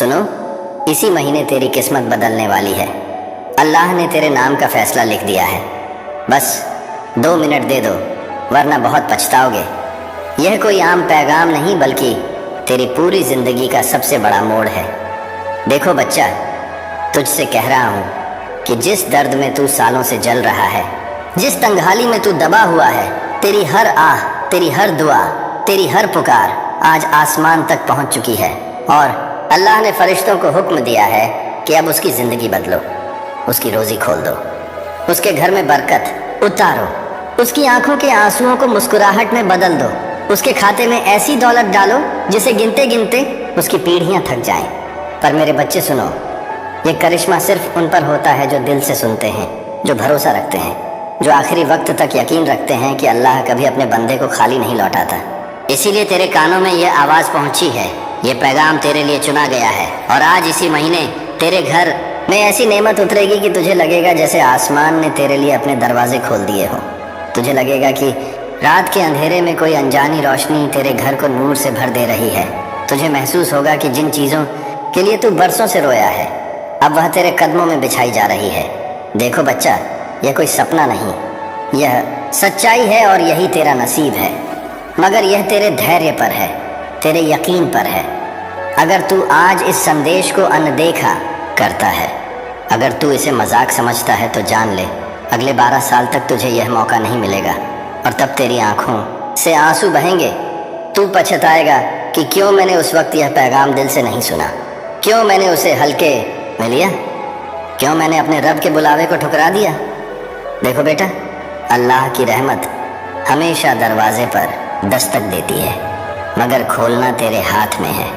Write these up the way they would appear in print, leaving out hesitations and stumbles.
सुनो, इसी महीने तेरी किस्मत बदलने वाली है। अल्लाह ने तेरे नाम का फैसला लिख दिया है। बस 2 मिनट दे दो, वरना बहुत पछताओगे। यह कोई आम पैगाम नहीं, बल्कि तेरी पूरी जिंदगी का सबसे बड़ा मोड़ है। देखो बच्चा, तुझसे कह रहा हूँ कि जिस दर्द में तू सालों से जल रहा है, जिस तंगहाली में तू दबा हुआ है, तेरी हर आह, तेरी हर दुआ, तेरी हर पुकार आज आसमान तक पहुँच चुकी है। और अल्लाह ने फरिश्तों को हुक्म दिया है कि अब उसकी ज़िंदगी बदलो, उसकी रोज़ी खोल दो, उसके घर में बरकत उतारो, उसकी आंखों के आंसुओं को मुस्कुराहट में बदल दो, उसके खाते में ऐसी दौलत डालो जिसे गिनते गिनते उसकी पीढ़ियां थक जाएं। पर मेरे बच्चे सुनो, ये करिश्मा सिर्फ उन पर होता है जो दिल से सुनते हैं, जो भरोसा रखते हैं, जो आखिरी वक्त तक यकीन रखते हैं कि अल्लाह कभी अपने बंदे को खाली नहीं लौटाता। इसीलिए तेरे कानों में यह आवाज़ पहुंची है, ये पैगाम तेरे लिए चुना गया है। और आज इसी महीने तेरे घर में ऐसी नेमत उतरेगी कि तुझे लगेगा जैसे आसमान ने तेरे लिए अपने दरवाजे खोल दिए हो। तुझे लगेगा कि रात के अंधेरे में कोई अनजानी रोशनी तेरे घर को नूर से भर दे रही है। तुझे महसूस होगा कि जिन चीज़ों के लिए तू बरसों से रोया है, अब वह तेरे कदमों में बिछाई जा रही है। देखो बच्चा, यह कोई सपना नहीं, यह सच्चाई है और यही तेरा नसीब है। मगर यह तेरे धैर्य पर है, तेरे यकीन पर है। अगर तू आज इस संदेश को अनदेखा करता है, अगर तू इसे मजाक समझता है, तो जान ले अगले 12 साल तक तुझे यह मौका नहीं मिलेगा। और तब तेरी आंखों से आंसू बहेंगे। तू पछताएगा कि क्यों मैंने उस वक्त यह पैगाम दिल से नहीं सुना, क्यों मैंने उसे हल्के में लिया, क्यों मैंने अपने रब के बुलावे को ठुकरा दिया। देखो बेटा, अल्लाह की रहमत हमेशा दरवाजे पर दस्तक देती है, मगर खोलना तेरे हाथ में है।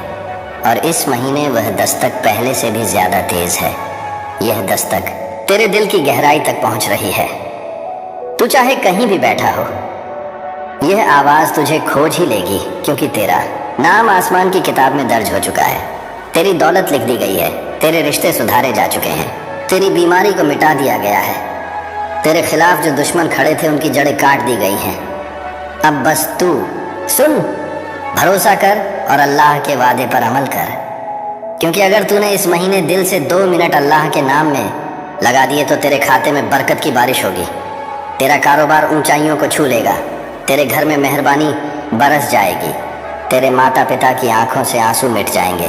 और इस महीने वह दस्तक पहले से भी ज्यादा तेज है। यह दस्तक तेरे दिल की गहराई तक पहुंच रही है। तू चाहे कहीं भी बैठा हो, यह आवाज तुझे खोज ही लेगी, क्योंकि तेरा नाम आसमान की किताब में दर्ज हो चुका है। तेरी दौलत लिख दी गई है, तेरे रिश्ते सुधारे जा चुके हैं, तेरी बीमारी को मिटा दिया गया है, तेरे खिलाफ जो दुश्मन खड़े थे उनकी जड़ें काट दी गई हैं। अब बस तू सुन, भरोसा कर और अल्लाह के वादे पर अमल कर। क्योंकि अगर तूने इस महीने दिल से 2 मिनट अल्लाह के नाम में लगा दिए, तो तेरे खाते में बरकत की बारिश होगी, तेरा कारोबार ऊंचाइयों को छू लेगा, तेरे घर में मेहरबानी बरस जाएगी, तेरे माता पिता की आंखों से आंसू मिट जाएंगे,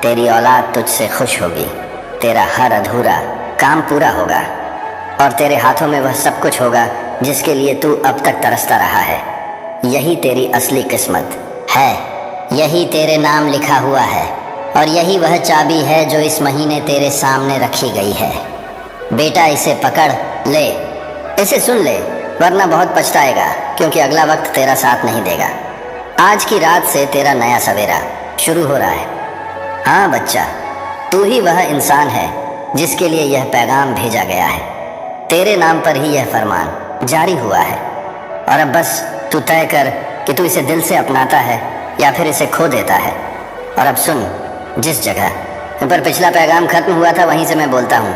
तेरी औलाद तुझसे खुश होगी, तेरा हर अधूरा काम पूरा होगा, और तेरे हाथों में वह सब कुछ होगा जिसके लिए तू अब तक तरसता रहा है। यही तेरी असली किस्मत है, यही तेरे नाम लिखा हुआ है, और यही वह चाबी है जो इस महीने तेरे सामने रखी गई है। बेटा, इसे पकड़ ले, इसे सुन ले, वरना बहुत पछताएगा, क्योंकि अगला वक्त तेरा साथ नहीं देगा। आज की रात से तेरा नया सवेरा शुरू हो रहा है। हाँ बच्चा, तू ही वह इंसान है जिसके लिए यह पैगाम भेजा गया है। तेरे नाम पर ही यह फरमान जारी हुआ है। और अब बस तू तय कर कि तू इसे दिल से अपनाता है या फिर इसे खो देता है। और अब सुन, जिस जगह पर पिछला पैगाम खत्म हुआ था, वहीं से मैं बोलता हूँ।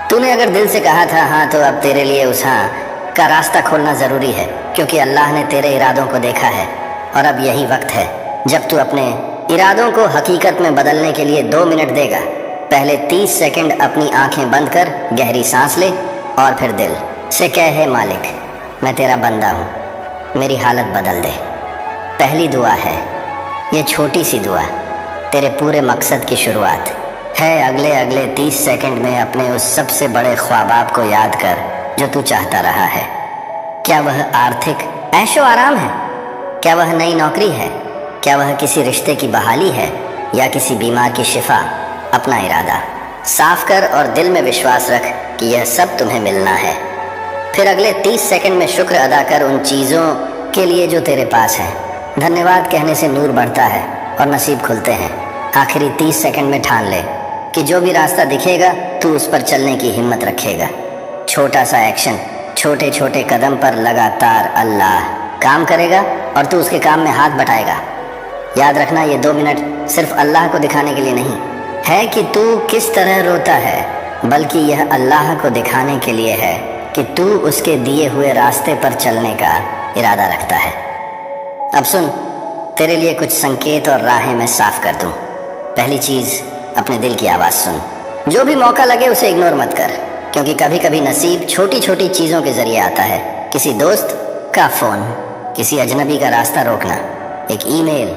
तूने अगर दिल से कहा था हाँ, तो अब तेरे लिए उस हाँ का रास्ता खोलना ज़रूरी है, क्योंकि अल्लाह ने तेरे इरादों को देखा है। और अब यही वक्त है जब तू अपने इरादों को हकीकत में बदलने के लिए 2 मिनट देगा। पहले 30 सेकंड अपनी आंखें बंद कर गहरी सांस ले, और फिर दिल से कह, है मालिक, मैं तेरा बंदा हूँ, मेरी हालत बदल दे। पहली दुआ है, ये छोटी सी दुआ तेरे पूरे मकसद की शुरुआत है। अगले 30 सेकंड में अपने उस सबसे बड़े ख्वाबाब को याद कर जो तू चाहता रहा है। क्या वह आर्थिक ऐशो आराम है? क्या वह नई नौकरी है? क्या वह किसी रिश्ते की बहाली है, या किसी बीमार की शिफा? अपना इरादा साफ कर और दिल में विश्वास रख कि यह सब तुम्हें मिलना है। फिर अगले 30 सेकंड में शुक्र अदा कर उन चीज़ों के लिए जो तेरे पास है। धन्यवाद कहने से नूर बढ़ता है और नसीब खुलते हैं। आखिरी 30 सेकंड में ठान ले कि जो भी रास्ता दिखेगा, तू उस पर चलने की हिम्मत रखेगा। छोटा सा एक्शन, छोटे छोटे कदम पर लगातार अल्लाह काम करेगा और तू उसके काम में हाथ बटाएगा। याद रखना, ये 2 मिनट सिर्फ अल्लाह को दिखाने के लिए नहीं है कि तू किस तरह रोता है, बल्कि यह अल्लाह को दिखाने के लिए है कि तू उसके दिए हुए रास्ते पर चलने का इरादा रखता है। अब सुन, तेरे लिए कुछ संकेत और राहें मैं साफ कर दूं। पहली चीज़, अपने दिल की आवाज़ सुन। जो भी मौका लगे उसे इग्नोर मत कर, क्योंकि कभी कभी नसीब छोटी छोटी चीज़ों के जरिए आता है। किसी दोस्त का फ़ोन, किसी अजनबी का रास्ता रोकना, एक ईमेल,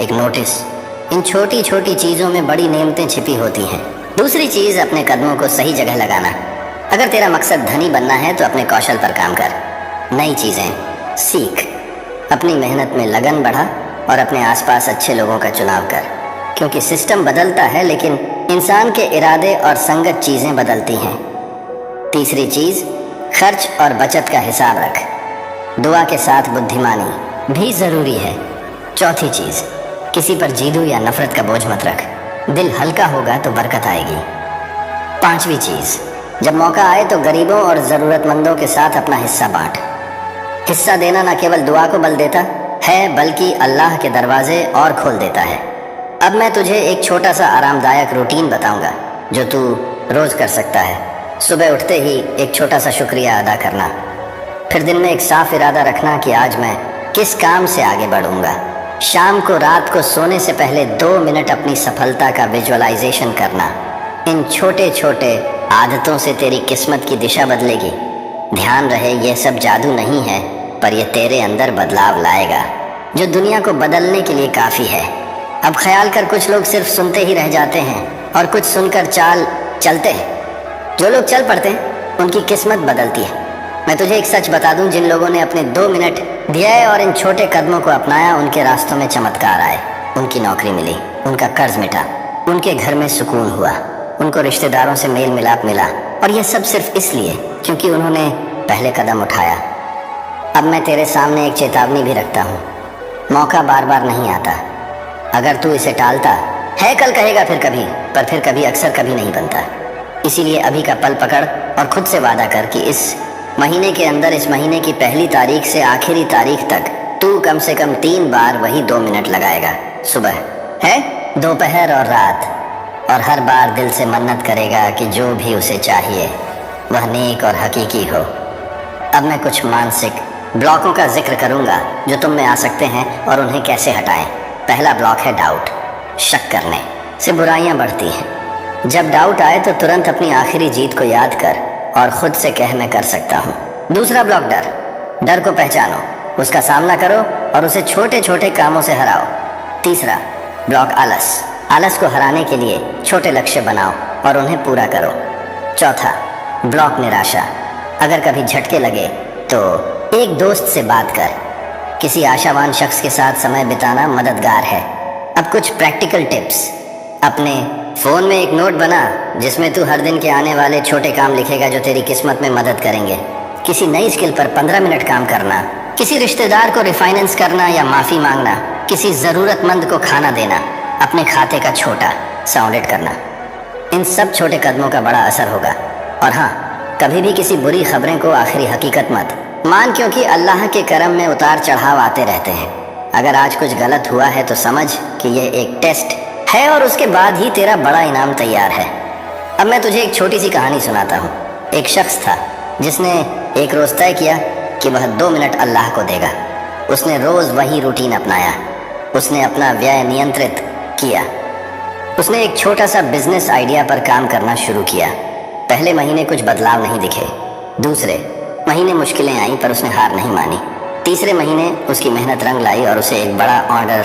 एक नोटिस। इन छोटी छोटी चीज़ों में बड़ी नेमतें छिपी होती हैं। दूसरी चीज़, अपने कदमों को सही जगह लगाना। अगर तेरा मकसद धनी बनना है तो अपने कौशल पर काम कर, नई चीज़ें सीख, अपनी मेहनत में लगन बढ़ा और अपने आसपास अच्छे लोगों का चुनाव कर, क्योंकि सिस्टम बदलता है लेकिन इंसान के इरादे और संगत चीज़ें बदलती हैं। तीसरी चीज़, खर्च और बचत का हिसाब रख। दुआ के साथ बुद्धिमानी भी ज़रूरी है। चौथी चीज़, किसी पर जीदू या नफरत का बोझ मत रख, दिल हल्का होगा तो बरकत आएगी। पांचवी चीज़, जब मौका आए तो गरीबों और ज़रूरतमंदों के साथ अपना हिस्सा बांट। हिस्सा देना न केवल दुआ को बल देता है बल्कि अल्लाह के दरवाजे और खोल देता है। अब मैं तुझे एक छोटा सा आरामदायक रूटीन बताऊंगा जो तू रोज़ कर सकता है। सुबह उठते ही एक छोटा सा शुक्रिया अदा करना, फिर दिन में एक साफ इरादा रखना कि आज मैं किस काम से आगे बढ़ूंगा। शाम को रात को सोने से पहले 2 मिनट अपनी सफलता का विजुअलाइजेशन करना। इन छोटे छोटे आदतों से तेरी किस्मत की दिशा बदलेगी। ध्यान रहे, ये सब जादू नहीं है, पर यह तेरे अंदर बदलाव लाएगा जो दुनिया को बदलने के लिए काफ़ी है। अब ख्याल कर, कुछ लोग सिर्फ सुनते ही रह जाते हैं और कुछ सुनकर चाल चलते हैं। जो लोग चल पड़ते हैं उनकी किस्मत बदलती है। मैं तुझे एक सच बता दूं, जिन लोगों ने अपने 2 मिनट दिए और इन छोटे कदमों को अपनाया, उनके रास्तों में चमत्कार आए। उनकी नौकरी मिली, उनका कर्ज मिटा, उनके घर में सुकून हुआ, उनको रिश्तेदारों से मेल मिलाप मिला, और यह सब सिर्फ इसलिए क्योंकि उन्होंने पहले कदम उठाया। अब मैं तेरे सामने एक चेतावनी भी रखता हूँ, मौका बार बार नहीं आता। अगर तू इसे टालता है, कल कहेगा फिर कभी, पर फिर कभी अक्सर कभी नहीं बनता। इसीलिए अभी का पल पकड़ और खुद से वादा कर कि इस महीने के अंदर, इस महीने की पहली तारीख से आखिरी तारीख तक तू कम से कम 3 बार वही 2 मिनट लगाएगा। सुबह है, दोपहर और रात, और हर बार दिल से मन्नत करेगा कि जो भी उसे चाहिए वह नेक और हकीकी हो। अब मैं कुछ मानसिक ब्लॉकों का जिक्र करूंगा जो तुम में आ सकते हैं और उन्हें कैसे हटाएं। पहला ब्लॉक है डाउट। शक करने से बुराइयां बढ़ती हैं। जब डाउट आए तो तुरंत अपनी आखिरी जीत को याद कर और खुद से कह, मैं कर सकता हूँ। दूसरा ब्लॉक डर। डर को पहचानो, उसका सामना करो और उसे छोटे छोटे कामों से हराओ। तीसरा ब्लॉक आलस। आलस को हराने के लिए छोटे लक्ष्य बनाओ और उन्हें पूरा करो। चौथा ब्लॉक निराशा। अगर कभी झटके लगे तो एक दोस्त से बात कर, किसी आशावान शख्स के साथ समय बिताना मददगार है। अब कुछ प्रैक्टिकल टिप्स। अपने फ़ोन में एक नोट बना जिसमें तू हर दिन के आने वाले छोटे काम लिखेगा जो तेरी किस्मत में मदद करेंगे। किसी नई स्किल पर 15 मिनट काम करना, किसी रिश्तेदार को रिफाइनेंस करना या माफ़ी मांगना, किसी ज़रूरतमंद को खाना देना, अपने खाते का छोटा साउंडेड करना। इन सब छोटे कदमों का बड़ा असर होगा। और हाँ, कभी भी किसी बुरी खबरें को आखिरी हकीकत मत मान, क्योंकि अल्लाह के करम में उतार चढ़ाव आते रहते हैं। अगर आज कुछ गलत हुआ है तो समझ कि यह एक टेस्ट है और उसके बाद ही तेरा बड़ा इनाम तैयार है। अब मैं तुझे एक छोटी सी कहानी सुनाता हूँ। एक शख्स था जिसने एक रोज़ तय किया कि वह 2 मिनट अल्लाह को देगा। उसने रोज़ वही रूटीन अपनाया। उसने अपना व्यय नियंत्रित किया। उसने एक छोटा सा बिजनेस आइडिया पर काम करना शुरू किया। पहले महीने कुछ बदलाव नहीं दिखे। दूसरे महीने मुश्किलें आईं पर उसने हार नहीं मानी। तीसरे महीने उसकी मेहनत रंग लाई और उसे एक बड़ा ऑर्डर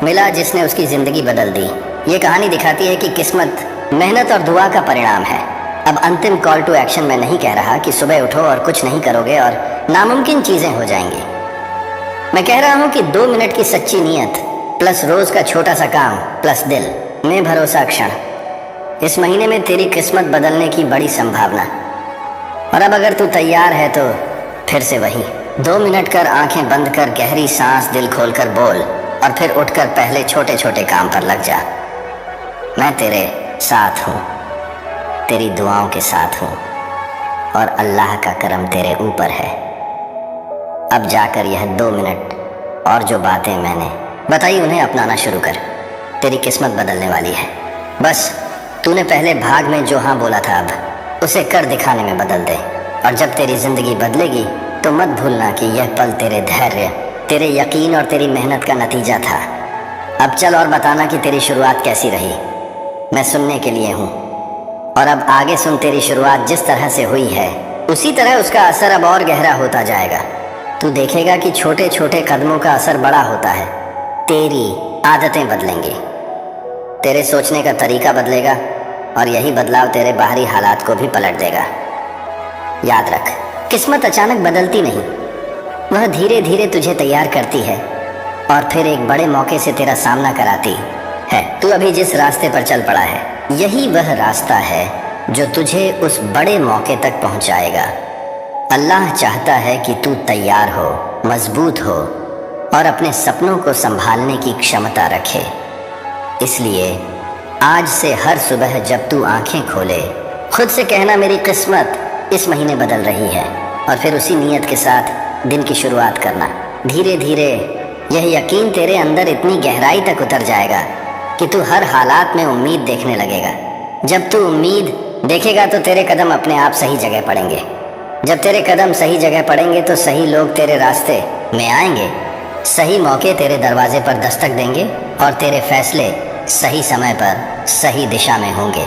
मिला जिसने उसकी ज़िंदगी बदल दी। ये कहानी दिखाती है कि किस्मत मेहनत और दुआ का परिणाम है। अब अंतिम कॉल टू एक्शन मैं नहीं कह रहा कि सुबह उठो और कुछ नहीं करोगे और नामुमकिन चीज़ें हो जाएंगी। मैं कह रहा हूँ कि 2 मिनट की सच्ची नीयत प्लस रोज़ का छोटा सा काम प्लस दिल में भरोसा क्षण, इस महीने में तेरी किस्मत बदलने की बड़ी संभावना। और अब अगर तू तैयार है तो फिर से वही 2 मिनट कर, आंखें बंद कर, गहरी सांस, दिल खोलकर बोल और फिर उठकर पहले छोटे छोटे काम पर लग जा। मैं तेरे साथ हूँ, तेरी दुआओं के साथ हूँ और अल्लाह का करम तेरे ऊपर है। अब जाकर यह 2 मिनट और जो बातें मैंने बताई उन्हें अपनाना शुरू कर। तेरी किस्मत बदलने वाली है। बस तूने पहले भाग में जो हाँ बोला था अब उसे कर दिखाने में बदल दे। और जब तेरी जिंदगी बदलेगी तो मत भूलना कि यह पल तेरे धैर्य, तेरे यकीन और तेरी मेहनत का नतीजा था। अब चल और बताना कि तेरी शुरुआत कैसी रही। मैं सुनने के लिए हूँ। और अब आगे सुन, तेरी शुरुआत जिस तरह से हुई है उसी तरह उसका असर अब और गहरा होता जाएगा। तू देखेगा कि छोटे छोटे कदमों का असर बड़ा होता है। तेरी आदतें बदलेंगी, तेरे सोचने का तरीका बदलेगा और यही बदलाव तेरे बाहरी हालात को भी पलट देगा। याद रख, किस्मत अचानक बदलती नहीं, वह धीरे धीरे तुझे तैयार करती है और फिर एक बड़े मौके से तेरा सामना कराती है। तू अभी जिस रास्ते पर चल पड़ा है, यही वह रास्ता है जो तुझे उस बड़े मौके तक पहुंचाएगा। अल्लाह चाहता है कि तू तैयार हो, मजबूत हो और अपने सपनों को संभालने की क्षमता रखे। इसलिए आज से हर सुबह जब तू आंखें खोले, खुद से कहना मेरी किस्मत इस महीने बदल रही है, और फिर उसी नीयत के साथ दिन की शुरुआत करना। धीरे धीरे यह यकीन तेरे अंदर इतनी गहराई तक उतर जाएगा कि तू हर हालात में उम्मीद देखने लगेगा। जब तू उम्मीद देखेगा तो तेरे कदम अपने आप सही जगह पड़ेंगे। जब तेरे कदम सही जगह पड़ेंगे तो सही लोग तेरे रास्ते में आएंगे, सही मौके तेरे दरवाजे पर दस्तक देंगे और तेरे फैसले सही समय पर सही दिशा में होंगे।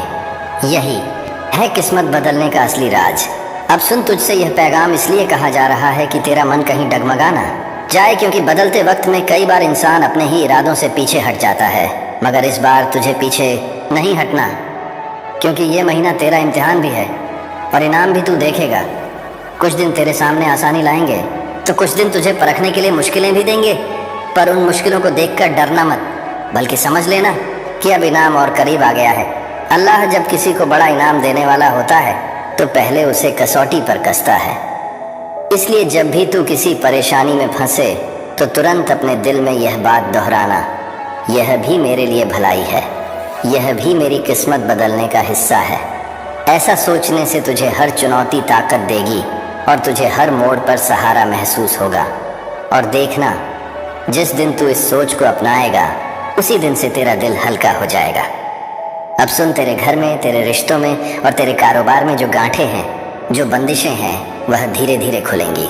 यही है किस्मत बदलने का असली राज। अब सुन, तुझसे यह पैगाम इसलिए कहा जा रहा है कि तेरा मन कहीं डगमगा ना जाए, क्योंकि बदलते वक्त में कई बार इंसान अपने ही इरादों से पीछे हट जाता है। मगर इस बार तुझे पीछे नहीं हटना, क्योंकि ये महीना तेरा इम्तिहान भी है और इनाम भी तू देखेगा। कुछ दिन तेरे सामने आसानी लाएंगे तो कुछ दिन तुझे परखने के लिए मुश्किलें भी देंगे, पर उन मुश्किलों को देखकर डरना मत, बल्कि समझ लेना कि अब इनाम और करीब आ गया है। अल्लाह जब किसी को बड़ा इनाम देने वाला होता है तो पहले उसे कसौटी पर कसता है। इसलिए जब भी तू किसी परेशानी में फंसे तो तुरंत अपने दिल में यह बात दोहराना, यह भी मेरे लिए भलाई है, यह भी मेरी किस्मत बदलने का हिस्सा है। ऐसा सोचने से तुझे हर चुनौती ताकत देगी और तुझे हर मोड़ पर सहारा महसूस होगा। और देखना, जिस दिन तू इस सोच को अपनाएगा उसी दिन से तेरा दिल हल्का हो जाएगा। अब सुन, तेरे घर में, तेरे रिश्तों में और तेरे कारोबार में जो गांठें हैं, जो बंदिशें हैं, वह धीरे धीरे खुलेंगी।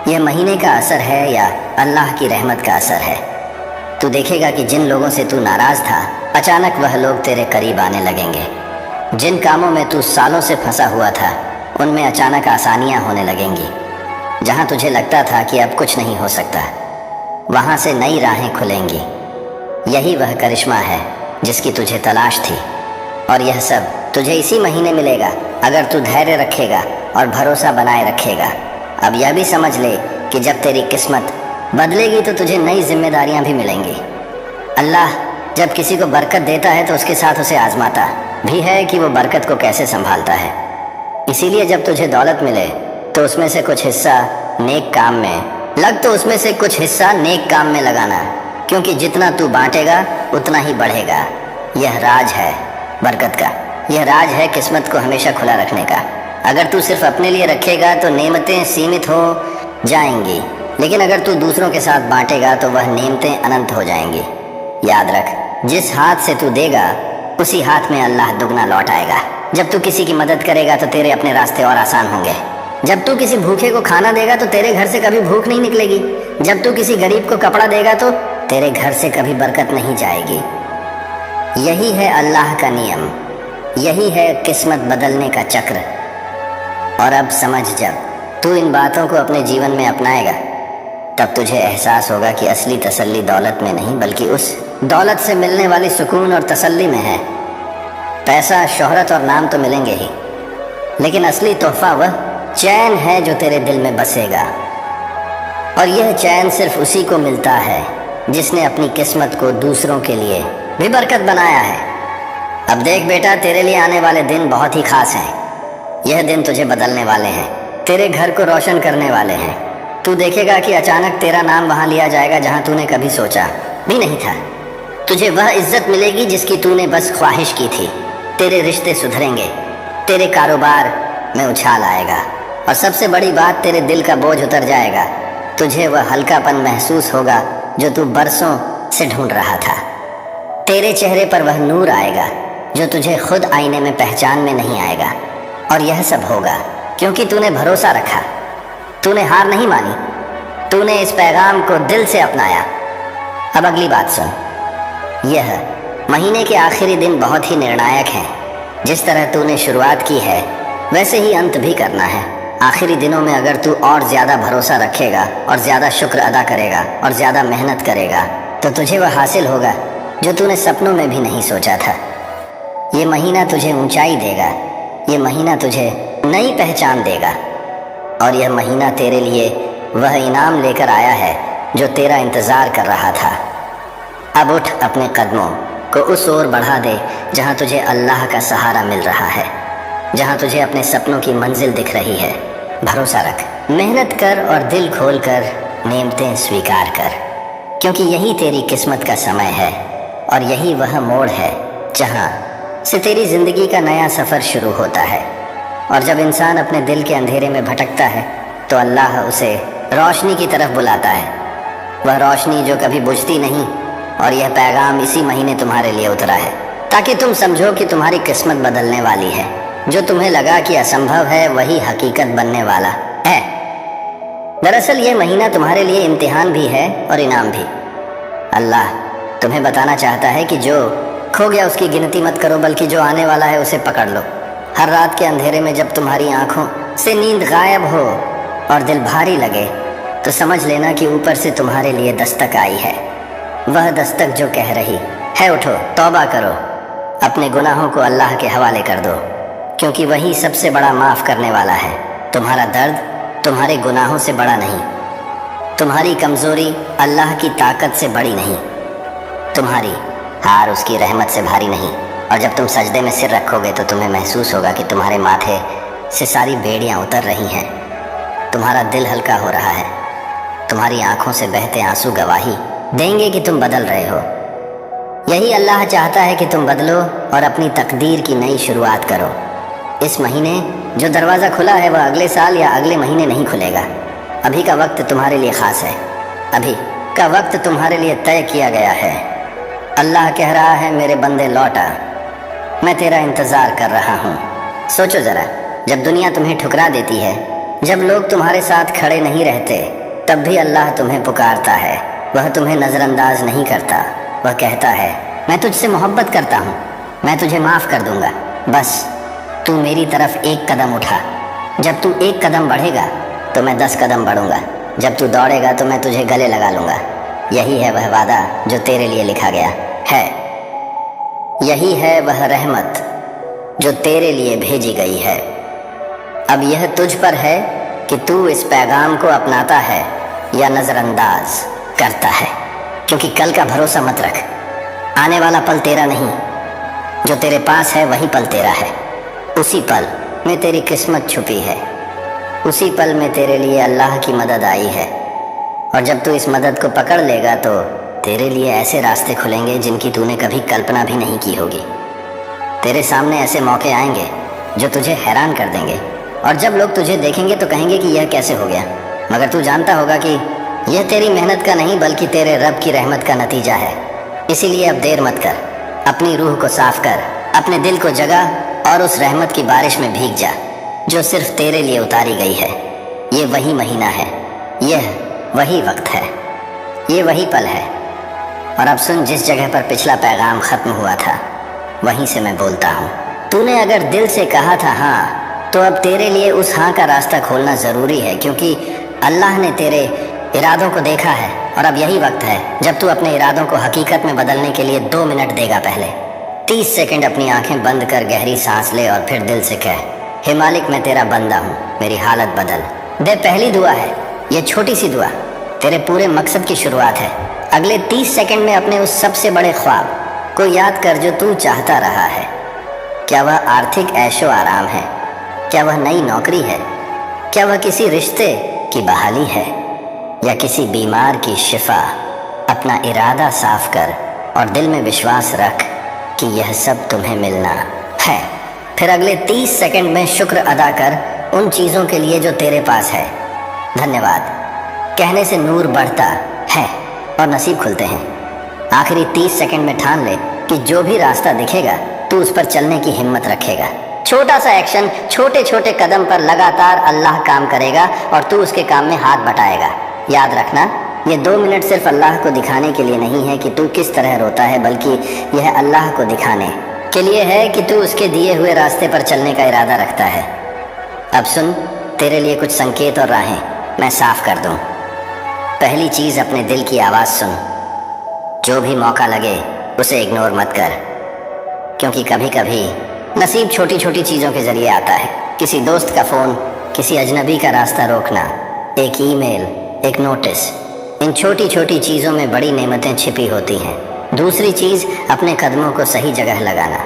यह महीने का असर है या अल्लाह की रहमत का असर है? तू देखेगा कि जिन लोगों से तू नाराज था, अचानक वह लोग तेरे करीब आने लगेंगे। जिन कामों में तू सालों से फंसा हुआ था, उनमें अचानक आसानियां होने लगेंगी। जहां तुझे लगता था कि अब कुछ नहीं हो सकता, वहां से नई राहें खुलेंगी। यही वह करिश्मा है जिसकी तुझे तलाश थी, और यह सब तुझे इसी महीने मिलेगा अगर तू धैर्य रखेगा और भरोसा बनाए रखेगा। अब यह भी समझ ले कि जब तेरी किस्मत बदलेगी तो तुझे नई जिम्मेदारियां भी मिलेंगी। अल्लाह जब किसी को बरकत देता है तो उसके साथ उसे आजमाता भी है कि वो बरकत को कैसे संभालता है। इसीलिए जब तुझे दौलत मिले तो उसमें से कुछ हिस्सा नेक काम में लगाना, क्योंकि जितना तू बांटेगा उतना ही बढ़ेगा। यह राज है बरकत का, यह राज है किस्मत को हमेशा खुला रखने का। अगर तू सिर्फ अपने लिए रखेगा तो नेमतें सीमित हो जाएंगी, लेकिन अगर तू दूसरों के साथ बांटेगा तो वह नेमतें अनंत हो जाएंगी। याद रख, जिस हाथ से तू देगा उसी हाथ में अल्लाह दुगना लौट आएगा। जब तू किसी की मदद करेगा तो तेरे अपने रास्ते और आसान होंगे। जब तू किसी भूखे को खाना देगा तो तेरे घर से कभी भूख नहीं निकलेगी। जब तू किसी गरीब को कपड़ा देगा तो तेरे घर से कभी बरकत नहीं जाएगी। यही है अल्लाह का नियम, यही है किस्मत बदलने का चक्र। और अब समझ, जब तू इन बातों को अपने जीवन में अपनाएगा तब तुझे एहसास होगा कि असली तसल्ली दौलत में नहीं, बल्कि उस दौलत से मिलने वाली सुकून और तसल्ली में है। पैसा, शोहरत और नाम तो मिलेंगे ही, लेकिन असली तोहफा वह चैन है जो तेरे दिल में बसेगा। और यह चैन सिर्फ उसी को मिलता है जिसने अपनी किस्मत को दूसरों के लिए भी बरकत बनाया है। अब देख बेटा, तेरे लिए आने वाले दिन बहुत ही खास हैं। यह दिन तुझे बदलने वाले हैं, तेरे घर को रोशन करने वाले हैं। तू देखेगा कि अचानक तेरा नाम वहां लिया जाएगा जहां तूने कभी सोचा भी नहीं था। तुझे वह इज्जत मिलेगी जिसकी तूने बस ख्वाहिश की थी। तेरे रिश्ते सुधरेंगे, तेरे कारोबार में उछाल आएगा, और सबसे बड़ी बात, तेरे दिल का बोझ उतर जाएगा। तुझे वह हल्कापन महसूस होगा जो तू बरसों से ढूंढ रहा था। तेरे चेहरे पर वह नूर आएगा जो तुझे खुद आईने में पहचान में नहीं आएगा। और यह सब होगा क्योंकि तूने भरोसा रखा, तूने हार नहीं मानी, तूने इस पैगाम को दिल से अपनाया। अब अगली बात सुन, यह महीने के आखिरी दिन बहुत ही निर्णायक हैं। जिस तरह तूने शुरुआत की है वैसे ही अंत भी करना है। आखिरी दिनों में अगर तू और ज़्यादा भरोसा रखेगा और ज़्यादा शुक्र अदा करेगा और ज़्यादा मेहनत करेगा तो तुझे वह हासिल होगा जो तूने सपनों में भी नहीं सोचा था। ये महीना तुझे ऊंचाई देगा, ये महीना तुझे नई पहचान देगा और यह महीना तेरे लिए वह इनाम लेकर आया है जो तेरा इंतज़ार कर रहा था। अब उठ, अपने कदमों को उस ओर बढ़ा दे जहाँ तुझे अल्लाह का सहारा मिल रहा है, जहाँ तुझे अपने सपनों की मंजिल दिख रही है। भरोसा रख, मेहनत कर और दिल खोल कर नेमतें स्वीकार कर, क्योंकि यही तेरी किस्मत का समय है और यही वह मोड़ है जहाँ से तेरी ज़िंदगी का नया सफ़र शुरू होता है। और जब इंसान अपने दिल के अंधेरे में भटकता है तो अल्लाह उसे रोशनी की तरफ बुलाता है, वह रोशनी जो कभी बुझती नहीं। और यह पैगाम इसी महीने तुम्हारे लिए उतरा है ताकि तुम समझो कि तुम्हारी किस्मत बदलने वाली है। जो तुम्हें लगा कि असंभव है वही हकीकत बनने वाला है। दरअसल ये महीना तुम्हारे लिए इम्तिहान भी है और इनाम भी। अल्लाह तुम्हें बताना चाहता है कि जो खो गया उसकी गिनती मत करो, बल्कि जो आने वाला है उसे पकड़ लो। हर रात के अंधेरे में जब तुम्हारी आंखों से नींद गायब हो और दिल भारी लगे तो समझ लेना कि ऊपर से तुम्हारे लिए दस्तक आई है। वह दस्तक जो कह रही है, उठो, तौबा करो, अपने गुनाहों को अल्लाह के हवाले कर दो, क्योंकि वही सबसे बड़ा माफ़ करने वाला है। तुम्हारा दर्द तुम्हारे गुनाहों से बड़ा नहीं, तुम्हारी कमज़ोरी अल्लाह की ताकत से बड़ी नहीं, तुम्हारी हार उसकी रहमत से भारी नहीं। और जब तुम सजदे में सिर रखोगे तो तुम्हें महसूस होगा कि तुम्हारे माथे से सारी बेड़ियाँ उतर रही हैं, तुम्हारा दिल हल्का हो रहा है, तुम्हारी आंखों से बहते आंसू गवाही देंगे कि तुम बदल रहे हो। यही अल्लाह चाहता है कि तुम बदलो और अपनी तकदीर की नई शुरुआत करो। इस महीने जो दरवाज़ा खुला है वह अगले साल या अगले महीने नहीं खुलेगा। अभी का वक्त तुम्हारे लिए ख़ास है, अभी का वक्त तुम्हारे लिए तय किया गया है। अल्लाह कह रहा है, मेरे बंदे लौटा, मैं तेरा इंतज़ार कर रहा हूँ। सोचो ज़रा, जब दुनिया तुम्हें ठुकरा देती है, जब लोग तुम्हारे साथ खड़े नहीं रहते, तब भी अल्लाह तुम्हें पुकारता है। वह तुम्हें नज़रअंदाज नहीं करता, वह कहता है, मैं तुझसे मोहब्बत करता हूँ, मैं तुझे माफ़ कर दूँगा, बस तू मेरी तरफ एक कदम उठा। जब तू एक कदम बढ़ेगा तो मैं 10 कदम बढ़ूँगा, जब तू दौड़ेगा तो मैं तुझे गले लगा लूँगा। यही है वह वादा जो तेरे लिए लिखा गया है, यही है वह रहमत जो तेरे लिए भेजी गई है। अब यह तुझ पर है कि तू इस पैगाम को अपनाता है या नज़रअंदाज करता है, क्योंकि कल का भरोसा मत रख। आने वाला पल तेरा नहीं, जो तेरे पास है वही पल तेरा है। उसी पल में तेरी किस्मत छुपी है, उसी पल में तेरे लिए अल्लाह की मदद आई है। और जब तू इस मदद को पकड़ लेगा तो तेरे लिए ऐसे रास्ते खुलेंगे जिनकी तूने कभी कल्पना भी नहीं की होगी। तेरे सामने ऐसे मौके आएंगे जो तुझे हैरान कर देंगे, और जब लोग तुझे देखेंगे तो कहेंगे कि यह कैसे हो गया, मगर तू जानता होगा कि यह तेरी मेहनत का नहीं बल्कि तेरे रब की रहमत का नतीजा है। इसीलिए अब देर मत कर, अपनी रूह को साफ कर, अपने दिल को जगा और उस रहमत की बारिश में भीग जा जो सिर्फ तेरे लिए उतारी गई है। ये वही महीना है, यह वही वक्त है, ये वही पल है। और अब सुन, जिस जगह पर पिछला पैगाम ख़त्म हुआ था वहीं से मैं बोलता हूँ। तूने अगर दिल से कहा था हाँ, तो अब तेरे लिए उस हाँ का रास्ता खोलना ज़रूरी है, क्योंकि अल्लाह ने तेरे इरादों को देखा है। और अब यही वक्त है जब तू अपने इरादों को हकीकत में बदलने के लिए 2 मिनट देगा। पहले 30 सेकंड अपनी आंखें बंद कर गहरी सांस ले और फिर दिल से कह, हे मालिक, मैं तेरा बंदा हूँ, मेरी हालत बदल दे। पहली दुआ है, ये छोटी सी दुआ तेरे पूरे मकसद की शुरुआत है। अगले 30 सेकंड में अपने उस सबसे बड़े ख्वाब को याद कर जो तू चाहता रहा है। क्या वह आर्थिक ऐशो आराम है? क्या वह नई नौकरी है? क्या वह किसी रिश्ते की बहाली है या किसी बीमार की शिफा? अपना इरादा साफ कर और दिल में विश्वास रख कि यह सब तुम्हें मिलना है। फिर अगले 30 सेकंड में शुक्र अदा कर उन चीज़ों के लिए जो तेरे पास है। धन्यवाद कहने से नूर बढ़ता है और नसीब खुलते हैं। आखिरी 30 सेकंड में ठान ले कि जो भी रास्ता दिखेगा तू उस पर चलने की हिम्मत रखेगा। छोटा सा एक्शन, छोटे छोटे कदम पर लगातार अल्लाह काम करेगा और तू उसके काम में हाथ बटाएगा। याद रखना, ये 2 मिनट सिर्फ अल्लाह को दिखाने के लिए नहीं है कि तू किस तरह रोता है, बल्कि यह अल्लाह को दिखाने के लिए है कि तू उसके दिए हुए रास्ते पर चलने का इरादा रखता है। अब सुन, तेरे लिए कुछ संकेत और राहें मैं साफ कर दूं। पहली चीज, अपने दिल की आवाज़ सुन। जो भी मौका लगे उसे इग्नोर मत कर, क्योंकि कभी कभी नसीब छोटी छोटी चीज़ों के जरिए आता है। किसी दोस्त का फ़ोन, किसी अजनबी का रास्ता रोकना, एक ईमेल, एक नोटिस, इन छोटी छोटी चीज़ों में बड़ी नेमतें छिपी होती हैं। दूसरी चीज़, अपने कदमों को सही जगह लगाना।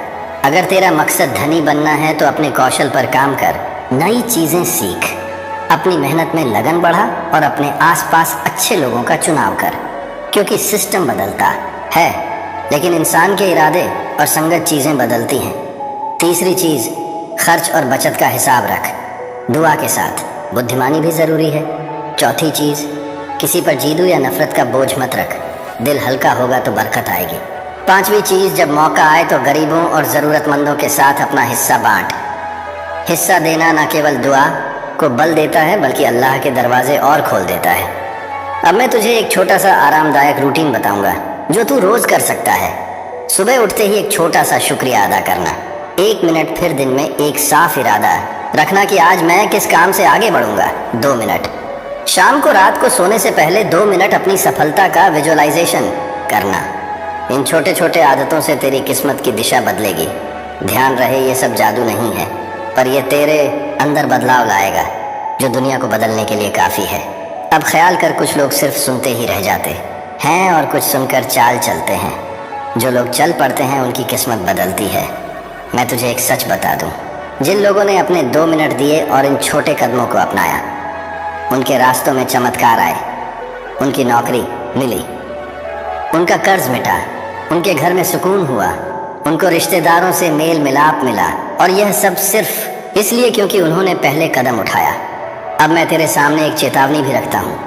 अगर तेरा मकसद धनी बनना है तो अपने कौशल पर काम कर, नई चीज़ें सीख, अपनी मेहनत में लगन बढ़ा और अपने आसपास अच्छे लोगों का चुनाव कर, क्योंकि सिस्टम बदलता है लेकिन इंसान के इरादे और संगत चीज़ें बदलती हैं। तीसरी चीज़, खर्च और बचत का हिसाब रख, दुआ के साथ। बुद्धिमानी भी ज़रूरी है। चौथी चीज़, किसी पर जीदू या नफरत का बोझ मत रख, दिल हल्का होगा तो बरकत आएगी। पांचवी चीज़, जब मौका आए तो गरीबों और ज़रूरतमंदों के साथ अपना हिस्सा बांट। हिस्सा देना न केवल दुआ को बल देता है बल्कि अल्लाह के दरवाजे और खोल देता है। अब मैं तुझे एक छोटा सा आरामदायक रूटीन बताऊंगा जो तू रोज़ कर सकता है। सुबह उठते ही एक छोटा सा शुक्रिया अदा करना, 1 मिनट, फिर दिन में एक साफ इरादा रखना कि आज मैं किस काम से आगे बढ़ूंगा, 2 मिनट। शाम को रात को सोने से पहले 2 मिनट अपनी सफलता का विजुअलाइजेशन करना। इन छोटे छोटे आदतों से तेरी किस्मत की दिशा बदलेगी। ध्यान रहे, ये सब जादू नहीं है, पर यह तेरे अंदर बदलाव लाएगा जो दुनिया को बदलने के लिए काफ़ी है। अब ख्याल कर, कुछ लोग सिर्फ सुनते ही रह जाते हैं और कुछ सुनकर चाल चलते हैं। जो लोग चल पड़ते हैं उनकी किस्मत बदलती है। मैं तुझे एक सच बता दूं, जिन लोगों ने अपने 2 मिनट दिए और इन छोटे कदमों को अपनाया, उनके रास्तों में चमत्कार आए। उनकी नौकरी मिली, उनका कर्ज मिटा, उनके घर में सुकून हुआ, उनको रिश्तेदारों से मेल मिलाप मिला, और यह सब सिर्फ इसलिए क्योंकि उन्होंने पहले कदम उठाया। अब मैं तेरे सामने एक चेतावनी भी रखता हूँ।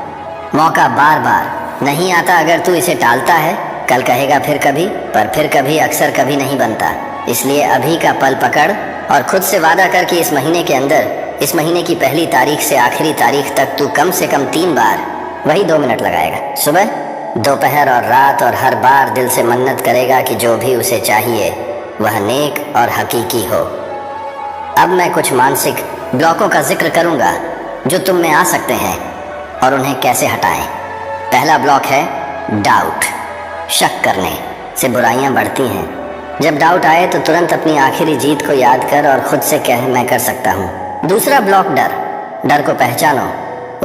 मौका बार बार नहीं आता। अगर तू इसे टालता है, कल कहेगा फिर कभी, पर फिर कभी अक्सर कभी नहीं बनता। इसलिए अभी का पल पकड़ और खुद से वादा कर कि इस महीने के अंदर, इस महीने की पहली तारीख से आखिरी तारीख तक तू कम से कम 3 बार वही 2 मिनट लगाएगा। सुबह, दोपहर और रात, और हर बार दिल से मन्नत करेगा कि जो भी उसे चाहिए वह नेक और हकीकी हो। अब मैं कुछ मानसिक ब्लॉकों का जिक्र करूंगा जो तुम में आ सकते हैं और उन्हें कैसे हटाएं। पहला ब्लॉक है डाउट। शक करने से बुराइयां बढ़ती हैं। जब डाउट आए तो तुरंत अपनी आखिरी जीत को याद कर और खुद से कह, मैं कर सकता हूँ। दूसरा ब्लॉक डर। डर को पहचानो,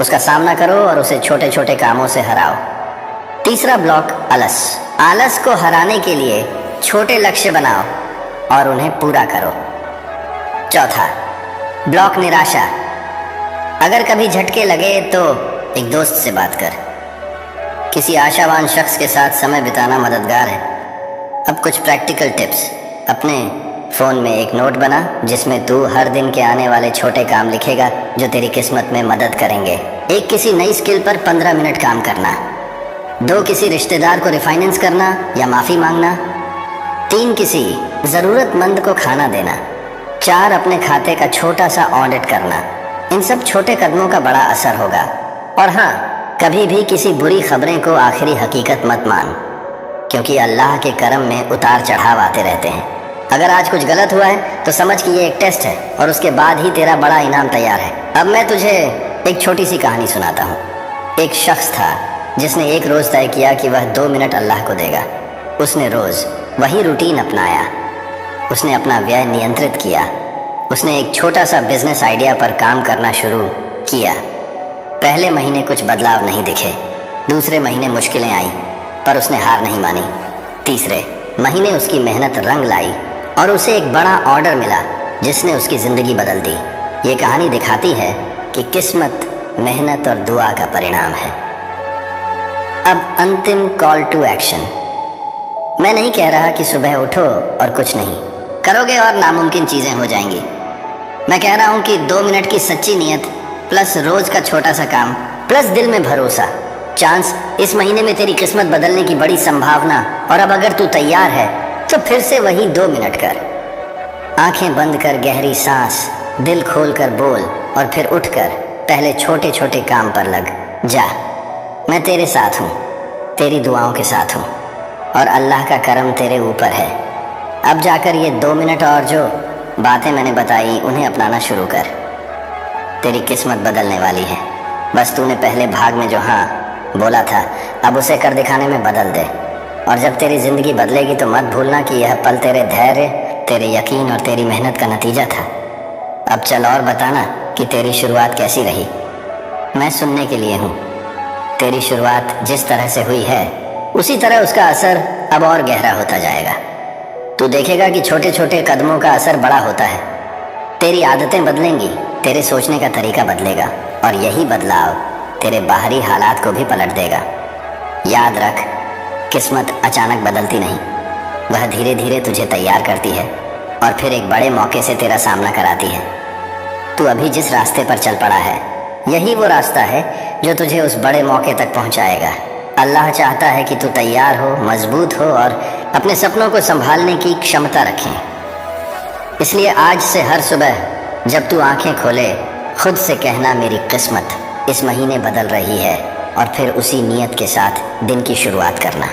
उसका सामना करो और उसे छोटे छोटे कामों से हराओ। तीसरा ब्लॉक आलस। आलस को हराने के लिए छोटे लक्ष्य बनाओ और उन्हें पूरा करो। चौथा ब्लॉक निराशा। अगर कभी झटके लगे तो एक दोस्त से बात कर, किसी आशावान शख्स के साथ समय बिताना मददगार है। अब कुछ प्रैक्टिकल टिप्स। अपने फ़ोन में एक नोट बना जिसमें तू हर दिन के आने वाले छोटे काम लिखेगा जो तेरी किस्मत में मदद करेंगे। एक, किसी नई स्किल पर 15 मिनट काम करना। 2, किसी रिश्तेदार को रिफाइनेंस करना या माफ़ी मांगना। 3, किसी ज़रूरतमंद को खाना देना। 4, अपने खाते का छोटा सा ऑडिट करना। इन सब छोटे कदमों का बड़ा असर होगा। और हाँ, कभी भी किसी बुरी खबरें को आखिरी हकीकत मत मान, क्योंकि अल्लाह के करम में उतार चढ़ाव आते रहते हैं। अगर आज कुछ गलत हुआ है तो समझ कि ये एक टेस्ट है और उसके बाद ही तेरा बड़ा इनाम तैयार है। अब मैं तुझे एक छोटी सी कहानी सुनाता हूँ। एक शख्स था जिसने एक रोज़ तय किया कि वह 2 मिनट अल्लाह को देगा। उसने रोज़ वही रूटीन अपनाया। उसने अपना व्यय नियंत्रित किया। उसने एक छोटा सा बिजनेस आइडिया पर काम करना शुरू किया। पहले महीने कुछ बदलाव नहीं दिखे। दूसरे महीने मुश्किलें आईं, पर उसने हार नहीं मानी। तीसरे महीने उसकी मेहनत रंग लाई और उसे एक बड़ा ऑर्डर मिला जिसने उसकी ज़िंदगी बदल दी। ये कहानी दिखाती है कि किस्मत, मेहनत और दुआ का परिणाम है। अब अंतिम कॉल टू एक्शन। मैं नहीं कह रहा कि सुबह उठो और कुछ नहीं करोगे और नामुमकिन चीज़ें हो जाएंगी। मैं कह रहा हूँ कि 2 मिनट की सच्ची नीयत प्लस रोज़ का छोटा सा काम प्लस दिल में भरोसा, चांस, इस महीने में तेरी किस्मत बदलने की बड़ी संभावना। और अब अगर तू तैयार है तो फिर से वही 2 मिनट कर। आंखें बंद कर, गहरी सांस, दिल खोल कर बोल और फिर उठकर पहले छोटे छोटे काम पर लग जा। मैं तेरे साथ हूँ, तेरी दुआओं के साथ हूँ और अल्लाह का करम तेरे ऊपर है। अब जाकर ये 2 मिनट और जो बातें मैंने बताई उन्हें अपनाना शुरू कर। तेरी किस्मत बदलने वाली है। बस तूने पहले भाग में जो हाँ बोला था, अब उसे कर दिखाने में बदल दे। और जब तेरी ज़िंदगी बदलेगी तो मत भूलना कि यह पल तेरे धैर्य, तेरे यकीन और तेरी मेहनत का नतीजा था। अब चल और बताना कि तेरी शुरुआत कैसी रही। मैं सुनने के लिए हूँ। तेरी शुरुआत जिस तरह से हुई है उसी तरह उसका असर अब और गहरा होता जाएगा। तू देखेगा कि छोटे छोटे कदमों का असर बड़ा होता है। तेरी आदतें बदलेंगी, तेरे सोचने का तरीका बदलेगा और यही बदलाव तेरे बाहरी हालात को भी पलट देगा। याद रख, किस्मत अचानक बदलती नहीं, वह धीरे धीरे तुझे तैयार करती है और फिर एक बड़े मौके से तेरा सामना कराती है। तू अभी जिस रास्ते पर चल पड़ा है यही वो रास्ता है जो तुझे उस बड़े मौके तक पहुंचाएगा। अल्लाह चाहता है कि तू तैयार हो, मजबूत हो और अपने सपनों को संभालने की क्षमता रखें। इसलिए आज से हर सुबह जब तू आंखें खोले खुद से कहना, मेरी किस्मत इस महीने बदल रही है, और फिर उसी नियत के साथ दिन की शुरुआत करना।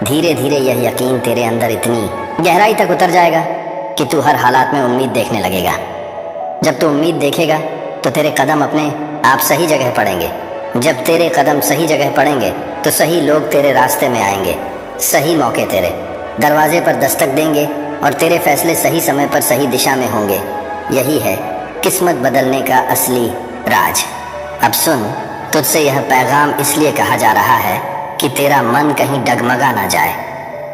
धीरे धीरे यह यकीन तेरे अंदर इतनी गहराई तक उतर जाएगा कि तू हर हालात में उम्मीद देखने लगेगा। जब तू उम्मीद देखेगा तो तेरे कदम अपने आप सही जगह पड़ेंगे। जब तेरे कदम सही जगह पड़ेंगे तो सही लोग तेरे रास्ते में आएंगे, सही मौके तेरे दरवाजे पर दस्तक देंगे और तेरे फैसले सही समय पर सही दिशा में होंगे। यही है किस्मत बदलने का असली राज। अब सुन, तुझसे यह पैगाम इसलिए कहा जा रहा है कि तेरा मन कहीं डगमगा ना जाए,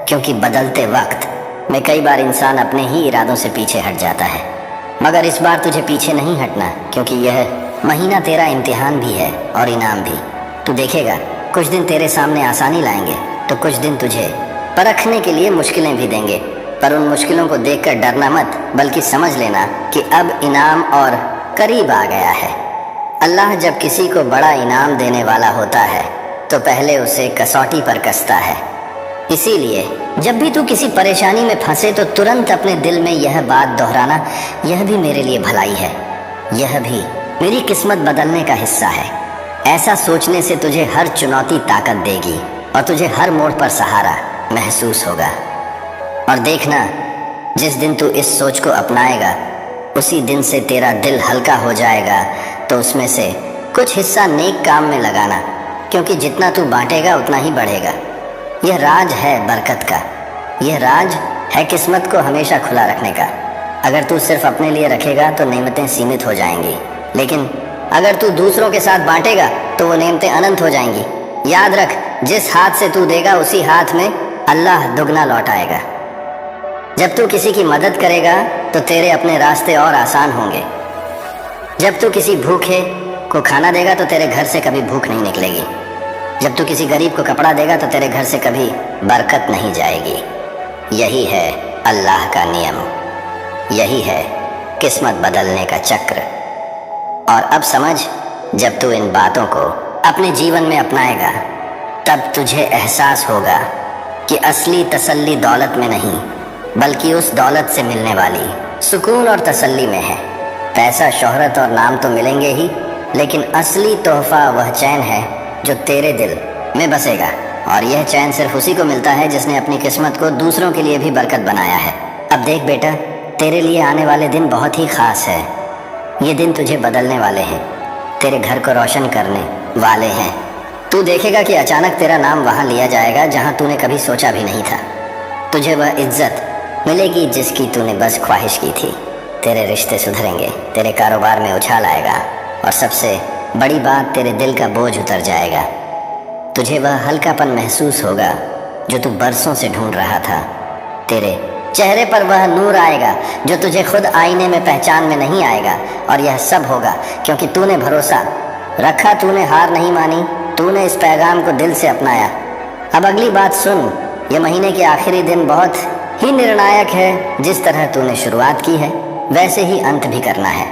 क्योंकि बदलते वक्त में कई बार इंसान अपने ही इरादों से पीछे हट जाता है। मगर इस बार तुझे पीछे नहीं हटना, क्योंकि यह महीना तेरा इम्तिहान भी है और इनाम भी। तू देखेगा कुछ दिन तेरे सामने आसानी लाएंगे तो कुछ दिन तुझे परखने के लिए मुश्किलें भी देंगे। पर उन मुश्किलों को देखकर डरना मत, बल्कि समझ लेना कि अब इनाम और करीब आ गया है। अल्लाह जब किसी को बड़ा इनाम देने वाला होता है तो पहले उसे कसौटी पर कसता है। इसीलिए जब भी तू किसी परेशानी में फंसे तो तुरंत अपने दिल में यह बात दोहराना, यह भी मेरे लिए भलाई है, यह भी मेरी किस्मत बदलने का हिस्सा है। ऐसा सोचने से तुझे हर चुनौती ताकत देगी और तुझे हर मोड़ पर सहारा महसूस होगा। और देखना, जिस दिन तू इस सोच को अपनाएगा उसी दिन से तेरा दिल हल्का हो जाएगा। तो उसमें से कुछ हिस्सा नेक काम में लगाना, क्योंकि जितना तू बांटेगा उतना ही बढ़ेगा। यह राज है बरकत का, यह राज है किस्मत को हमेशा खुला रखने का। अगर तू सिर्फ अपने लिए रखेगा तो नेमतें सीमित हो जाएंगी, लेकिन अगर तू दूसरों के साथ बांटेगा तो वो नेमतें अनंत हो जाएंगी। याद रख, जिस हाथ से तू देगा उसी हाथ में अल्लाह दुगना लौटाएगा। जब तू किसी की मदद करेगा तो तेरे अपने रास्ते और आसान होंगे। जब तू किसी भूखे को खाना देगा तो तेरे घर से कभी भूख नहीं निकलेगी। जब तू किसी गरीब को कपड़ा देगा तो तेरे घर से कभी बरकत नहीं जाएगी। यही है अल्लाह का नियम, यही है किस्मत बदलने का चक्र। और अब समझ, जब तू इन बातों को अपने जीवन में अपनाएगा तब तुझे एहसास होगा कि असली तसल्ली दौलत में नहीं, बल्कि उस दौलत से मिलने वाली सुकून और तसल्ली में है। पैसा, शोहरत और नाम तो मिलेंगे ही, लेकिन असली तोहफा वह चैन है जो तेरे दिल में बसेगा। और यह चैन सिर्फ उसी को मिलता है जिसने अपनी किस्मत को दूसरों के लिए भी बरकत बनाया है। अब देख बेटा, तेरे लिए आने वाले दिन बहुत ही खास है। ये दिन तुझे बदलने वाले हैं, तेरे घर को रोशन करने वाले हैं। तू देखेगा कि अचानक तेरा नाम वहाँ लिया जाएगा जहाँ तूने कभी सोचा भी नहीं था। तुझे वह इज्जत मिलेगी जिसकी तूने बस ख्वाहिश की थी। तेरे रिश्ते सुधरेंगे, तेरे कारोबार में उछाल आएगा और सबसे बड़ी बात, तेरे दिल का बोझ उतर जाएगा। तुझे वह हल्कापन महसूस होगा जो तू बरसों से ढूंढ रहा था। तेरे चेहरे पर वह नूर आएगा जो तुझे खुद आईने में पहचान में नहीं आएगा। और यह सब होगा क्योंकि तूने भरोसा रखा, तूने हार नहीं मानी, तूने इस पैगाम को दिल से अपनाया। अब अगली बात सुन, यह महीने के आखिरी दिन बहुत ही निर्णायक है। जिस तरह तूने शुरुआत की है वैसे ही अंत भी करना है।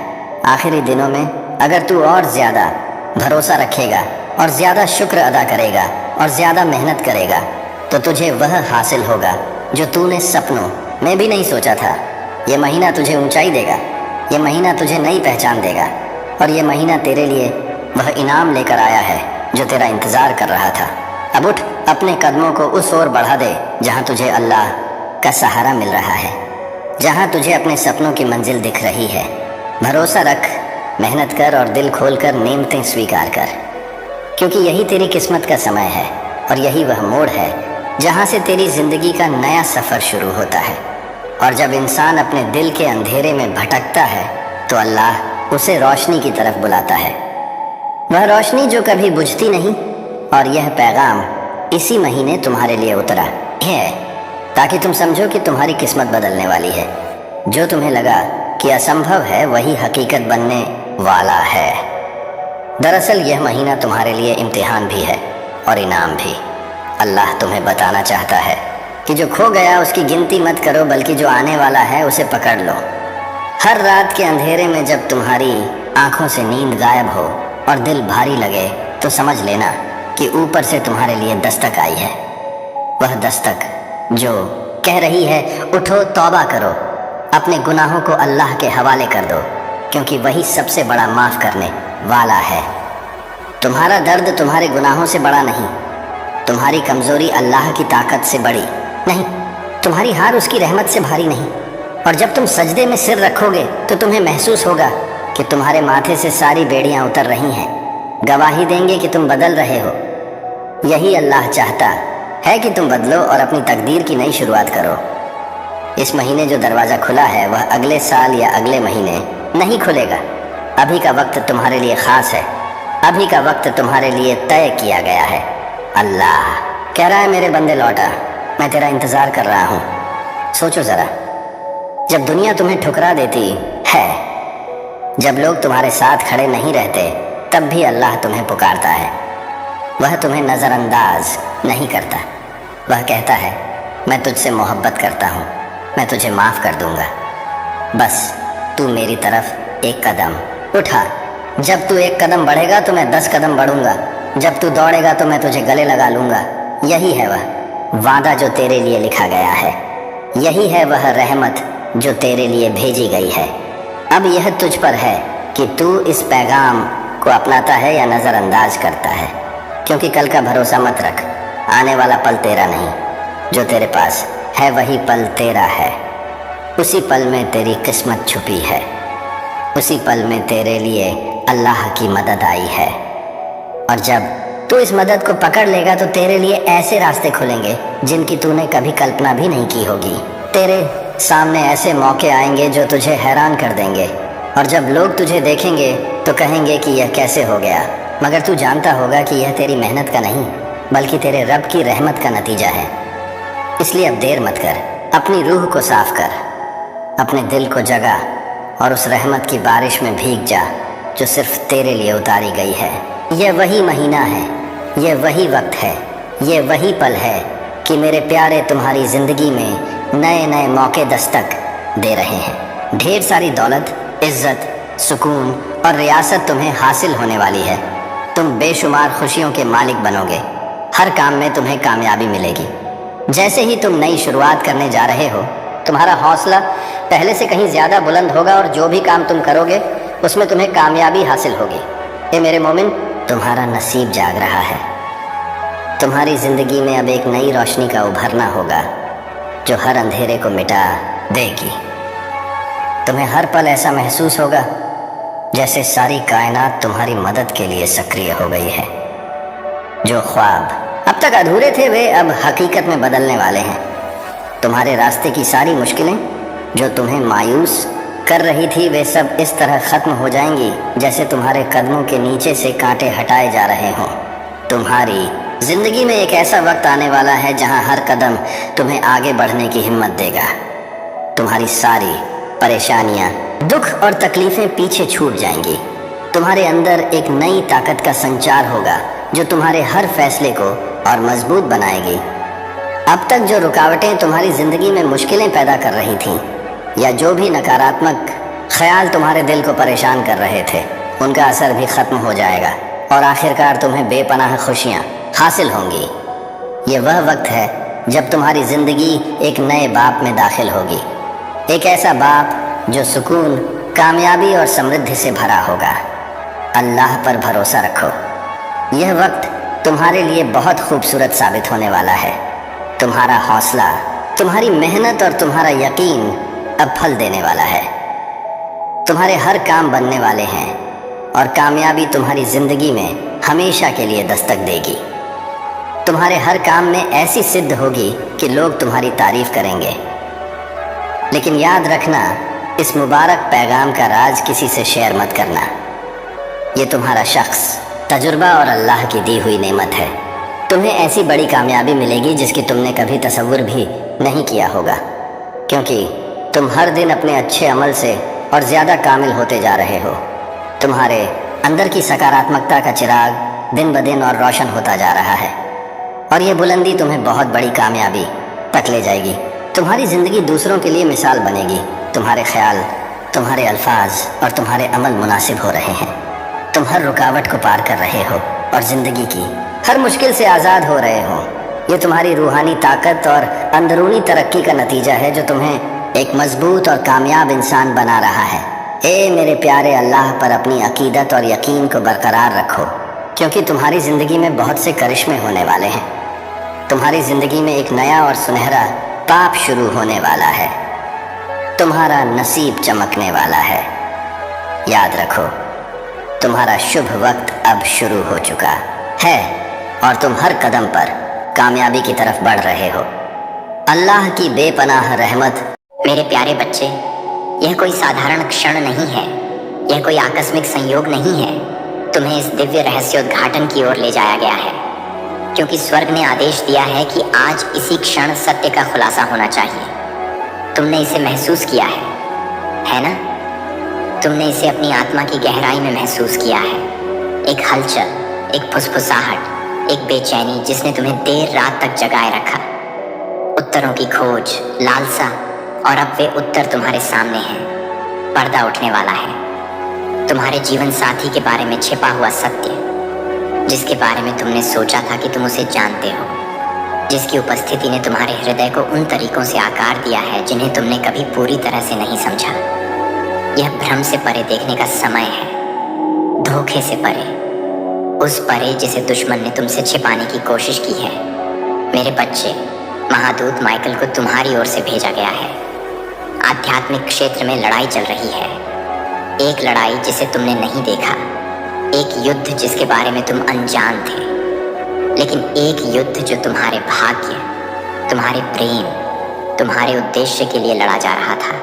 आखिरी दिनों में अगर तू और ज़्यादा भरोसा रखेगा और ज़्यादा शुक्र अदा करेगा और ज़्यादा मेहनत करेगा तो तुझे वह हासिल होगा जो तूने सपनों में भी नहीं सोचा था। ये महीना तुझे ऊंचाई देगा, ये महीना तुझे नई पहचान देगा और ये महीना तेरे लिए वह इनाम लेकर आया है जो तेरा इंतजार कर रहा था। अब उठ, अपने कदमों को उस ओर बढ़ा दे जहां तुझे अल्लाह का सहारा मिल रहा है, जहां तुझे अपने सपनों की मंजिल दिख रही है। भरोसा रख, मेहनत कर और दिल खोलकर नेमतें स्वीकार कर, क्योंकि यही तेरी किस्मत का समय है और यही वह मोड़ है जहां से तेरी जिंदगी का नया सफर शुरू होता है। और जब इंसान अपने दिल के अंधेरे में भटकता है तो अल्लाह उसे रोशनी की तरफ बुलाता है, वह रोशनी जो कभी बुझती नहीं। और यह पैगाम इसी महीने तुम्हारे लिए उतरा है ताकि तुम समझो कि तुम्हारी किस्मत बदलने वाली है। जो तुम्हें लगा कि असंभव है वही हकीकत बनने वाला है। दरअसल यह महीना तुम्हारे लिए इम्तिहान भी है और इनाम भी। अल्लाह तुम्हें बताना चाहता है कि जो खो गया उसकी गिनती मत करो, बल्कि जो आने वाला है उसे पकड़ लो। हर रात के अंधेरे में जब तुम्हारी आंखों से नींद गायब हो और दिल भारी लगे तो समझ लेना कि ऊपर से तुम्हारे लिए दस्तक आई है। वह दस्तक जो कह रही है उठो, तौबा करो, अपने गुनाहों को अल्लाह के हवाले कर दो, क्योंकि वही सबसे बड़ा माफ़ करने वाला है। तुम्हारा दर्द तुम्हारे गुनाहों से बड़ा नहीं, तुम्हारी कमज़ोरी अल्लाह की ताकत से बड़ी नहीं, तुम्हारी हार उसकी रहमत से भारी नहीं। और जब तुम सजदे में सिर रखोगे तो तुम्हें महसूस होगा कि तुम्हारे माथे से सारी बेड़ियां उतर रही हैं, गवाही देंगे कि तुम बदल रहे हो। यही अल्लाह चाहता है कि तुम बदलो और अपनी तकदीर की नई शुरुआत करो। इस महीने जो दरवाज़ा खुला है वह अगले साल या अगले महीने नहीं खुलेगा। अभी का वक्त तुम्हारे लिए ख़ास है, अभी का वक्त तुम्हारे लिए तय किया गया है। अल्लाह कह रहा है मेरे बंदे लौटा, मैं तेरा इंतज़ार कर रहा हूँ। सोचो ज़रा, जब दुनिया तुम्हें ठुकरा देती है, जब लोग तुम्हारे साथ खड़े नहीं रहते, तब भी अल्लाह तुम्हें पुकारता है। वह तुम्हें नज़रअंदाज नहीं करता। वह कहता है मैं तुझसे मोहब्बत करता हूँ, मैं तुझे माफ़ कर दूँगा, बस तू मेरी तरफ एक कदम उठा। जब तू एक कदम बढ़ेगा तो मैं 10 कदम बढ़ूँगा, जब तू दौड़ेगा तो मैं तुझे गले लगा लूँगा। यही है वह वादा जो तेरे लिए लिखा गया है, यही है वह रहमत जो तेरे लिए भेजी गई है। अब यह तुझ पर है कि तू इस पैगाम को अपनाता है या नज़रअंदाज करता है, क्योंकि कल का भरोसा मत रख। आने वाला पल तेरा नहीं, जो तेरे पास है वही पल तेरा है। उसी पल में तेरी किस्मत छुपी है, उसी पल में तेरे लिए अल्लाह की मदद आई है। और जब तू इस मदद को पकड़ लेगा तो तेरे लिए ऐसे रास्ते खुलेंगे जिनकी तूने कभी कल्पना भी नहीं की होगी। तेरे सामने ऐसे मौके आएंगे जो तुझे हैरान कर देंगे, और जब लोग तुझे देखेंगे तो कहेंगे कि यह कैसे हो गया, मगर तू जानता होगा कि यह तेरी मेहनत का नहीं बल्कि तेरे रब की रहमत का नतीजा है। इसलिए अब देर मत कर, अपनी रूह को साफ कर, अपने दिल को जगा और उस रहमत की बारिश में भीग जा जो सिर्फ तेरे लिए उतारी गई है। यह वही महीना है, यह वही वक्त है, यह वही पल है कि मेरे प्यारे तुम्हारी ज़िंदगी में नए नए मौके दस्तक दे रहे हैं। ढेर सारी दौलत, इज्जत, सुकून और रियासत तुम्हें हासिल होने वाली है। तुम बेशुमार खुशियों के मालिक बनोगे, हर काम में तुम्हें कामयाबी मिलेगी। जैसे ही तुम नई शुरुआत करने जा रहे हो, तुम्हारा हौसला पहले से कहीं ज़्यादा बुलंद होगा और जो भी काम तुम करोगे उसमें तुम्हें कामयाबी हासिल होगी। ए मेरे मोमिन, तुम्हारा नसीब जाग रहा है। तुम्हारी ज़िंदगी में अब एक नई रोशनी का उभरना होगा जो हर अंधेरे को मिटा देगी। तुम्हें हर पल ऐसा महसूस होगा जैसे सारी कायनात तुम्हारी मदद के लिए सक्रिय हो गई है। जो ख्वाब अब तक अधूरे थे वे अब हकीकत में बदलने वाले हैं। तुम्हारे रास्ते की सारी मुश्किलें जो तुम्हें मायूस कर रही थी वे सब इस तरह ख़त्म हो जाएंगी जैसे तुम्हारे कदमों के नीचे से कांटे हटाए जा रहे हों। तुम्हारी ज़िंदगी में एक ऐसा वक्त आने वाला है जहां हर कदम तुम्हें आगे बढ़ने की हिम्मत देगा। तुम्हारी सारी परेशानियां, दुख और तकलीफ़ें पीछे छूट जाएंगी। तुम्हारे अंदर एक नई ताकत का संचार होगा जो तुम्हारे हर फैसले को और मजबूत बनाएगी। अब तक जो रुकावटें तुम्हारी ज़िंदगी में मुश्किलें पैदा कर रही थीं या जो भी नकारात्मक ख्याल तुम्हारे दिल को परेशान कर रहे थे, उनका असर भी ख़त्म हो जाएगा और आखिरकार तुम्हें बेपनाह खुशियाँ हासिल होंगी। ये वह वक्त है जब तुम्हारी ज़िंदगी एक नए बाप में दाखिल होगी, एक ऐसा बाप जो सुकून, कामयाबी और समृद्धि से भरा होगा। अल्लाह पर भरोसा रखो, यह वक्त तुम्हारे लिए बहुत खूबसूरत साबित होने वाला है। तुम्हारा हौसला, तुम्हारी मेहनत और तुम्हारा यकीन अब फल देने वाला है। तुम्हारे हर काम बनने वाले हैं और कामयाबी तुम्हारी जिंदगी में हमेशा के लिए दस्तक देगी। तुम्हारे हर काम में ऐसी सिद्ध होगी कि लोग तुम्हारी तारीफ करेंगे। लेकिन याद रखना, इस मुबारक पैगाम का राज किसी से शेयर मत करना। ये तुम्हारा शख्स, तजुर्बा और अल्लाह की दी हुई नेमत है। तुम्हें ऐसी बड़ी कामयाबी मिलेगी जिसकी तुमने कभी तसव्वुर भी नहीं किया होगा, क्योंकि तुम हर दिन अपने अच्छे अमल से और ज़्यादा कामिल होते जा रहे हो। तुम्हारे अंदर की सकारात्मकता का चिराग दिन ब दिन और रोशन होता जा रहा है और ये बुलंदी तुम्हें बहुत बड़ी कामयाबी तक ले जाएगी। तुम्हारी ज़िंदगी दूसरों के लिए मिसाल बनेगी। तुम्हारे ख्याल, तुम्हारे अल्फाज और तुम्हारे अमल मुनासिब हो रहे हैं। तुम हर रुकावट को पार कर रहे हो और ज़िंदगी की हर मुश्किल से आज़ाद हो रहे हो। ये तुम्हारी रूहानी ताकत और अंदरूनी तरक्की का नतीजा है जो तुम्हें एक मजबूत और कामयाब इंसान बना रहा है। ए मेरे प्यारे, अल्लाह पर अपनी अकीदत और यकीन को बरकरार रखो, क्योंकि तुम्हारी ज़िंदगी में बहुत से करिश्मे होने वाले हैं। तुम्हारी ज़िंदगी में एक नया और सुनहरा पाप शुरू होने वाला है। तुम्हारा नसीब चमकने वाला है। याद रखो, तुम्हारा शुभ वक्त अब शुरू हो चुका है और तुम हर कदम पर कामयाबी की तरफ बढ़ रहे हो। अल्लाह की बेपनाह रहमत। मेरे प्यारे बच्चे, यह कोई साधारण क्षण नहीं है, यह कोई आकस्मिक संयोग नहीं है। तुम्हें इस दिव्य रहस्योद्घाटन की ओर ले जाया गया है, क्योंकि स्वर्ग ने आदेश दिया है कि आज इसी क्षण सत्य का खुलासा होना चाहिए। तुमने इसे महसूस किया है ना? तुमने इसे अपनी आत्मा की गहराई में महसूस किया है। एक हलचल, एक फुसफुसाहट, एक बेचैनी जिसने तुम्हें देर रात तक जगाए रखा। उत्तरों की खोज, लालसा, और अब वे उत्तर तुम्हारे सामने हैं। पर्दा उठने वाला है। तुम्हारे जीवन साथी के बारे में छिपा हुआ सत्य, जिसके बारे में तुमने सोचा था कि तुम उसे जानते हो, जिसकी उपस्थिति ने तुम्हारे हृदय को उन तरीकों से आकार दिया है जिन्हें तुमने कभी पूरी तरह से नहीं समझा। यह भ्रम से परे देखने का समय है, धोखे से परे, उस परे जिसे दुश्मन ने तुमसे छिपाने की कोशिश की है। मेरे बच्चे, महादूत माइकल को तुम्हारी ओर से भेजा गया है। आध्यात्मिक क्षेत्र में लड़ाई चल रही है, एक लड़ाई जिसे तुमने नहीं देखा, एक युद्ध जिसके बारे में तुम अनजान थे, लेकिन एक युद्ध जो तुम्हारे भाग्य, तुम्हारे प्रेम, तुम्हारे उद्देश्य के लिए लड़ा जा रहा था।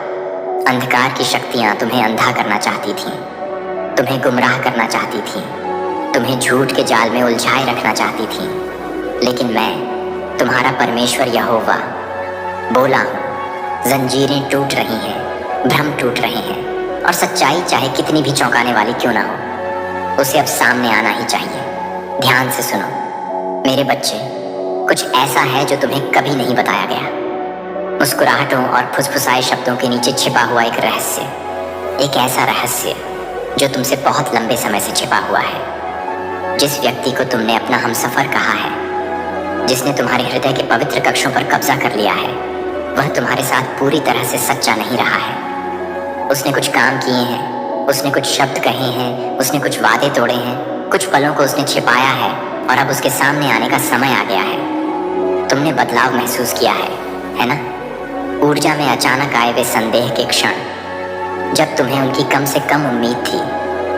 अंधकार की शक्तियां तुम्हें अंधा करना चाहती थीं, तुम्हें गुमराह करना चाहती थीं, तुम्हें झूठ के जाल में उलझाए रखना चाहती थीं, लेकिन मैं, तुम्हारा परमेश्वर यहोवा, बोला हूँ। जंजीरें टूट रही हैं, भ्रम टूट रहे हैं, और सच्चाई चाहे कितनी भी चौंकाने वाली क्यों ना हो, उसे अब सामने आना ही चाहिए। ध्यान से सुनो मेरे बच्चे, कुछ ऐसा है जो तुम्हें कभी नहीं बताया गया। मुस्कुराहटों और फुसफुसाए शब्दों के नीचे छिपा हुआ एक रहस्य, एक ऐसा रहस्य जो तुमसे बहुत लंबे समय से छिपा हुआ है। जिस व्यक्ति को तुमने अपना हमसफर कहा है, जिसने तुम्हारे हृदय के पवित्र कक्षों पर कब्जा कर लिया है, वह तुम्हारे साथ पूरी तरह से सच्चा नहीं रहा है। उसने कुछ काम किए हैं, उसने कुछ शब्द कहे हैं, उसने कुछ वादे तोड़े हैं, कुछ पलों को उसने छिपाया है, और अब उसके सामने आने का समय आ गया है। तुमने बदलाव महसूस किया है ना? ऊर्जा में अचानक आए वे संदेह के क्षण, जब तुम्हें उनकी कम से कम उम्मीद थी,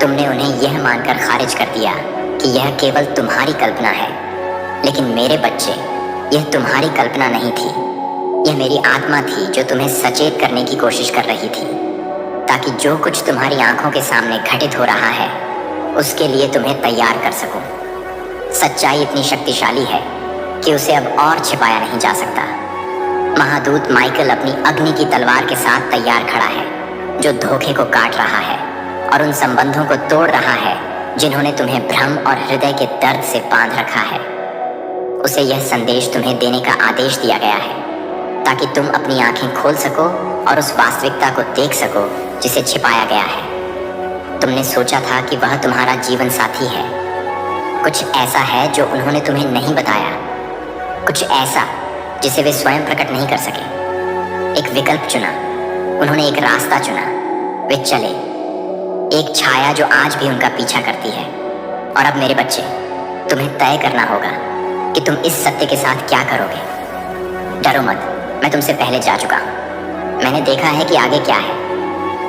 तुमने उन्हें यह मानकर खारिज कर दिया कि यह केवल तुम्हारी कल्पना है। लेकिन मेरे बच्चे, यह तुम्हारी कल्पना नहीं थी, यह मेरी आत्मा थी जो तुम्हें सचेत करने की कोशिश कर रही थी, ताकि जो कुछ तुम्हारी आंखों के सामने घटित हो रहा है, उसके लिए तुम्हें तैयार कर सकूं। सच्चाई इतनी शक्तिशाली है कि उसे अब और छिपाया नहीं जा सकता। महादूत माइकल अपनी अग्नि की तलवार के साथ तैयार खड़ा है, जो धोखे को काट रहा है और उन संबंधों को तोड़ रहा है जिन्होंने तुम्हें भ्रम और हृदय के दर्द से बांध रखा है। उसे यह संदेश तुम्हें देने का आदेश दिया गया है, ताकि तुम अपनी आंखें खोल सको और उस वास्तविकता को देख सको जिसे छिपाया गया है। तुमने सोचा था कि वह तुम्हारा जीवन साथी है। कुछ ऐसा है जो उन्होंने तुम्हें नहीं बताया, कुछ ऐसा जिसे वे स्वयं प्रकट नहीं कर सके। एक विकल्प चुना, उन्होंने एक रास्ता चुना, वे चले, एक छाया जो आज भी उनका पीछा करती है। और अब मेरे बच्चे, तुम्हें तय करना होगा कि तुम इस सत्य के साथ क्या करोगे। डरो मत, मैं तुमसे पहले जा चुका हूँ। मैंने देखा है कि आगे क्या है।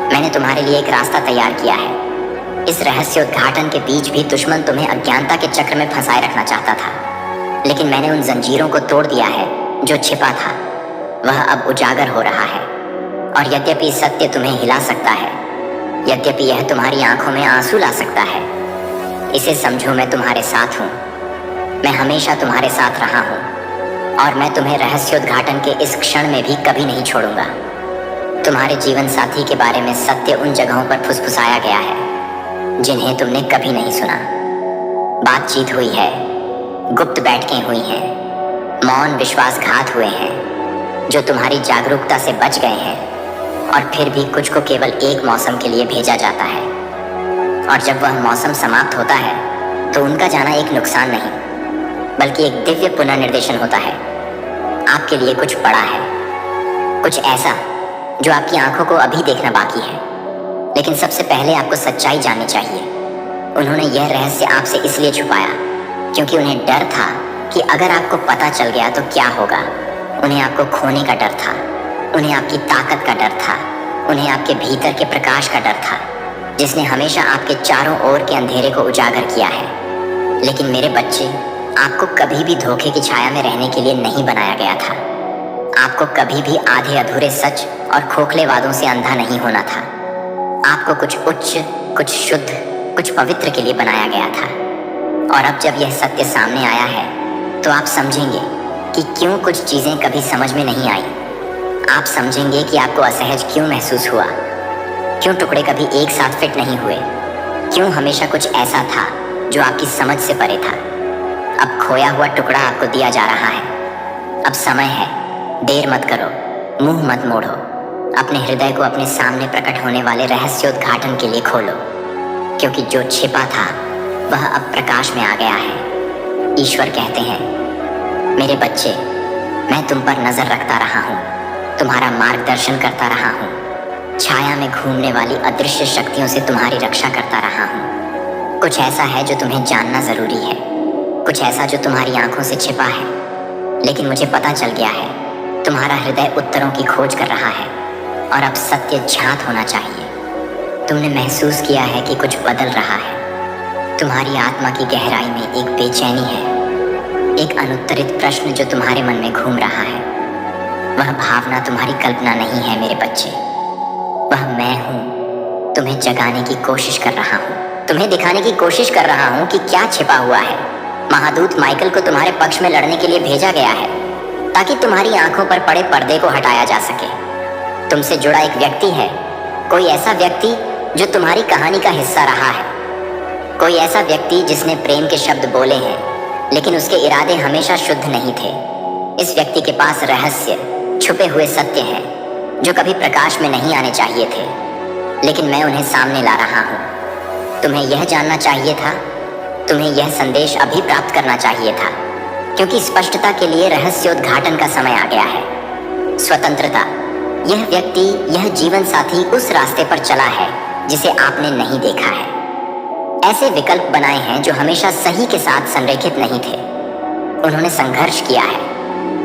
मैंने तुम्हारे लिए एक रास्ता तैयार किया है। इस रहस्योद्घाटन के बीच भी दुश्मन तुम्हें अज्ञानता के चक्र में फंसाए रखना चाहता था, लेकिन मैंने उन जंजीरों को तोड़ दिया है जो छिपा था। वह अब उजागर हो रहा है। और यद्यपि सत्य तुम्हें हिला सकता है, यद्यपि यह तुम्हारी आंखों में आंसू ला सकता है, इसे समझो मैं तुम्हारे साथ हूँ। मैं हमेशा तुम्हारे साथ रहा हूँ और मैं तुम्हें रहस्योद्घाटन के इस क्षण में भी कभी नहीं छोड़ूंगा। तुम्हारे जीवन साथी के बारे में सत्य उन जगहों पर फुसफुसाया गया है जिन्हें तुमने कभी नहीं सुना। बातचीत हुई है, गुप्त बैठकें हुई हैं, मौन विश्वासघात हुए हैं जो तुम्हारी जागरूकता से बच गए हैं, और फिर भी कुछ को केवल एक मौसम के लिए भेजा जाता है। और जब वह मौसम समाप्त होता है तो उनका जाना एक नुकसान नहीं बल्कि एक दिव्य पुनर्निर्देशन होता है। आपके लिए कुछ बड़ा है, कुछ ऐसा जो आपकी आंखों को अभी देखना बाकी है। लेकिन सबसे पहले आपको सच्चाई जाननी चाहिए। उन्होंने यह रहस्य आपसे इसलिए छुपाया क्योंकि उन्हें डर था कि अगर आपको पता चल गया तो क्या होगा। उन्हें आपको खोने का डर था, उन्हें आपकी ताकत का डर था, उन्हें आपके भीतर के प्रकाश का डर था जिसने हमेशा आपके चारों ओर के अंधेरे को उजागर किया है। लेकिन मेरे बच्चे, आपको कभी भी धोखे की छाया में रहने के लिए नहीं बनाया गया था। आपको कभी भी आधे अधूरे सच और खोखले वादों से अंधा नहीं होना था। आपको कुछ उच्च, कुछ शुद्ध, कुछ पवित्र के लिए बनाया गया था। और अब जब यह सत्य सामने आया है तो आप समझेंगे कि क्यों कुछ चीजें कभी समझ में नहीं आई। आप समझेंगे कि आपको असहज क्यों महसूस हुआ, क्यों टुकड़े कभी एक साथ फिट नहीं हुए, क्यों हमेशा कुछ ऐसा था जो आपकी समझ से परे था। अब खोया हुआ टुकड़ा आपको दिया जा रहा है। अब समय है, देर मत करो, मुंह मत मोड़ो। अपने हृदय को अपने सामने प्रकट होने वाले रहस्योद्घाटन के लिए खोलो, क्योंकि जो छिपा था वह अब प्रकाश में आ गया है। ईश्वर कहते हैं, मेरे बच्चे, मैं तुम पर नजर रखता रहा हूँ, तुम्हारा मार्गदर्शन करता रहा हूँ, छाया में घूमने वाली अदृश्य शक्तियों से तुम्हारी रक्षा करता रहा हूँ। कुछ ऐसा है जो तुम्हें जानना जरूरी है, कुछ ऐसा जो तुम्हारी आंखों से छिपा है। लेकिन मुझे पता चल गया है, तुम्हारा हृदय उत्तरों की खोज कर रहा है और अब सत्य ज्ञात होना चाहिए। तुमने महसूस किया है कि कुछ बदल रहा है। तुम्हारी आत्मा की गहराई में एक बेचैनी है, एक अनुत्तरित प्रश्न जो तुम्हारे मन में घूम रहा है। वह भावना तुम्हारी कल्पना नहीं है मेरे बच्चे, वह मैं हूँ। तुम्हें जगाने की कोशिश कर रहा हूँ, तुम्हें दिखाने की कोशिश कर रहा हूँ कि क्या छिपा हुआ है। महादूत माइकल को तुम्हारे पक्ष में लड़ने के लिए भेजा गया है ताकि तुम्हारी आंखों पर पड़े पर्दे को हटाया जा सके। तुमसे जुड़ा एक व्यक्ति है, कोई ऐसा व्यक्ति जो तुम्हारी कहानी का हिस्सा रहा है, कोई ऐसा व्यक्ति जिसने प्रेम के शब्द बोले हैं लेकिन उसके इरादे हमेशा शुद्ध नहीं थे। इस व्यक्ति के पास रहस्य, छुपे हुए सत्य हैं जो कभी प्रकाश में नहीं आने चाहिए थे, लेकिन मैं उन्हें सामने ला रहा हूँ। तुम्हें यह जानना चाहिए था, तुम्हें यह संदेश अभी प्राप्त करना चाहिए था, क्योंकि स्पष्टता के लिए रहस्योद्घाटन का समय आ गया है। स्वतंत्रता, यह व्यक्ति, यह जीवन साथी उस रास्ते पर चला है जिसे आपने नहीं देखा है। ऐसे विकल्प बनाए हैं जो हमेशा सही के साथ संरेखित नहीं थे। उन्होंने संघर्ष किया है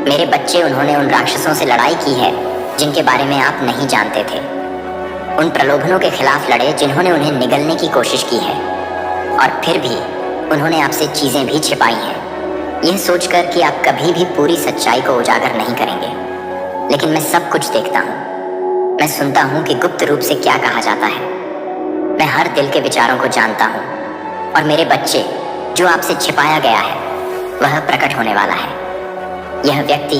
मेरे बच्चे, उन्होंने उन राक्षसों से लड़ाई की है जिनके बारे में आप नहीं जानते थे। उन प्रलोभनों के खिलाफ लड़े जिन्होंने उन्हें निगलने की कोशिश की है, और फिर भी उन्होंने आपसे चीजें भी छिपाई हैं, यह सोचकर कि आप कभी भी पूरी सच्चाई को उजागर नहीं करेंगे। लेकिन मैं सब कुछ देखता हूँ, मैं सुनता हूँ कि गुप्त रूप से क्या कहा जाता है। मैं हर दिल के विचारों को जानता हूँ, और मेरे बच्चे, जो आपसे छिपाया गया है वह प्रकट होने वाला है। यह व्यक्ति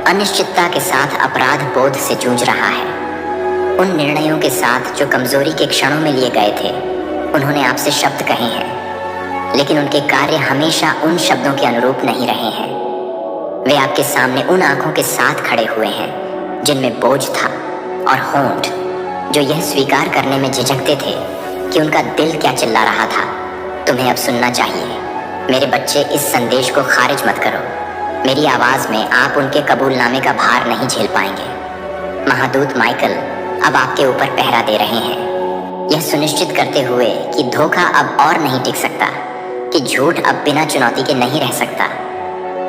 अनिश्चितता के साथ अपराध बोध से जूझ रहा है। उन निर्णयों के साथ जो कमजोरी के क्षणों में लिए गए थे, उन्होंने आपसे शब्द कहे हैं, लेकिन उनके कार्य हमेशा उन शब्दों के अनुरूप नहीं रहे हैं। वे आपके सामने उन आंखों के साथ खड़े हुए हैं जिनमें बोझ था, और होंठ जो यह स्वीकार करने में झिझकते थे कि उनका दिल क्या चिल्ला रहा था। तुम्हें अब सुनना चाहिए मेरे बच्चे, इस संदेश को खारिज मत करो। मेरी आवाज में आप उनके कबूलनामे का भार नहीं झेल पाएंगे। महादूत माइकल अब आपके ऊपर पहरा दे रहे हैं, यह सुनिश्चित करते हुए कि धोखा अब और नहीं टिक सकता, कि कि झूठ अब बिना चुनौती के नहीं रह सकता।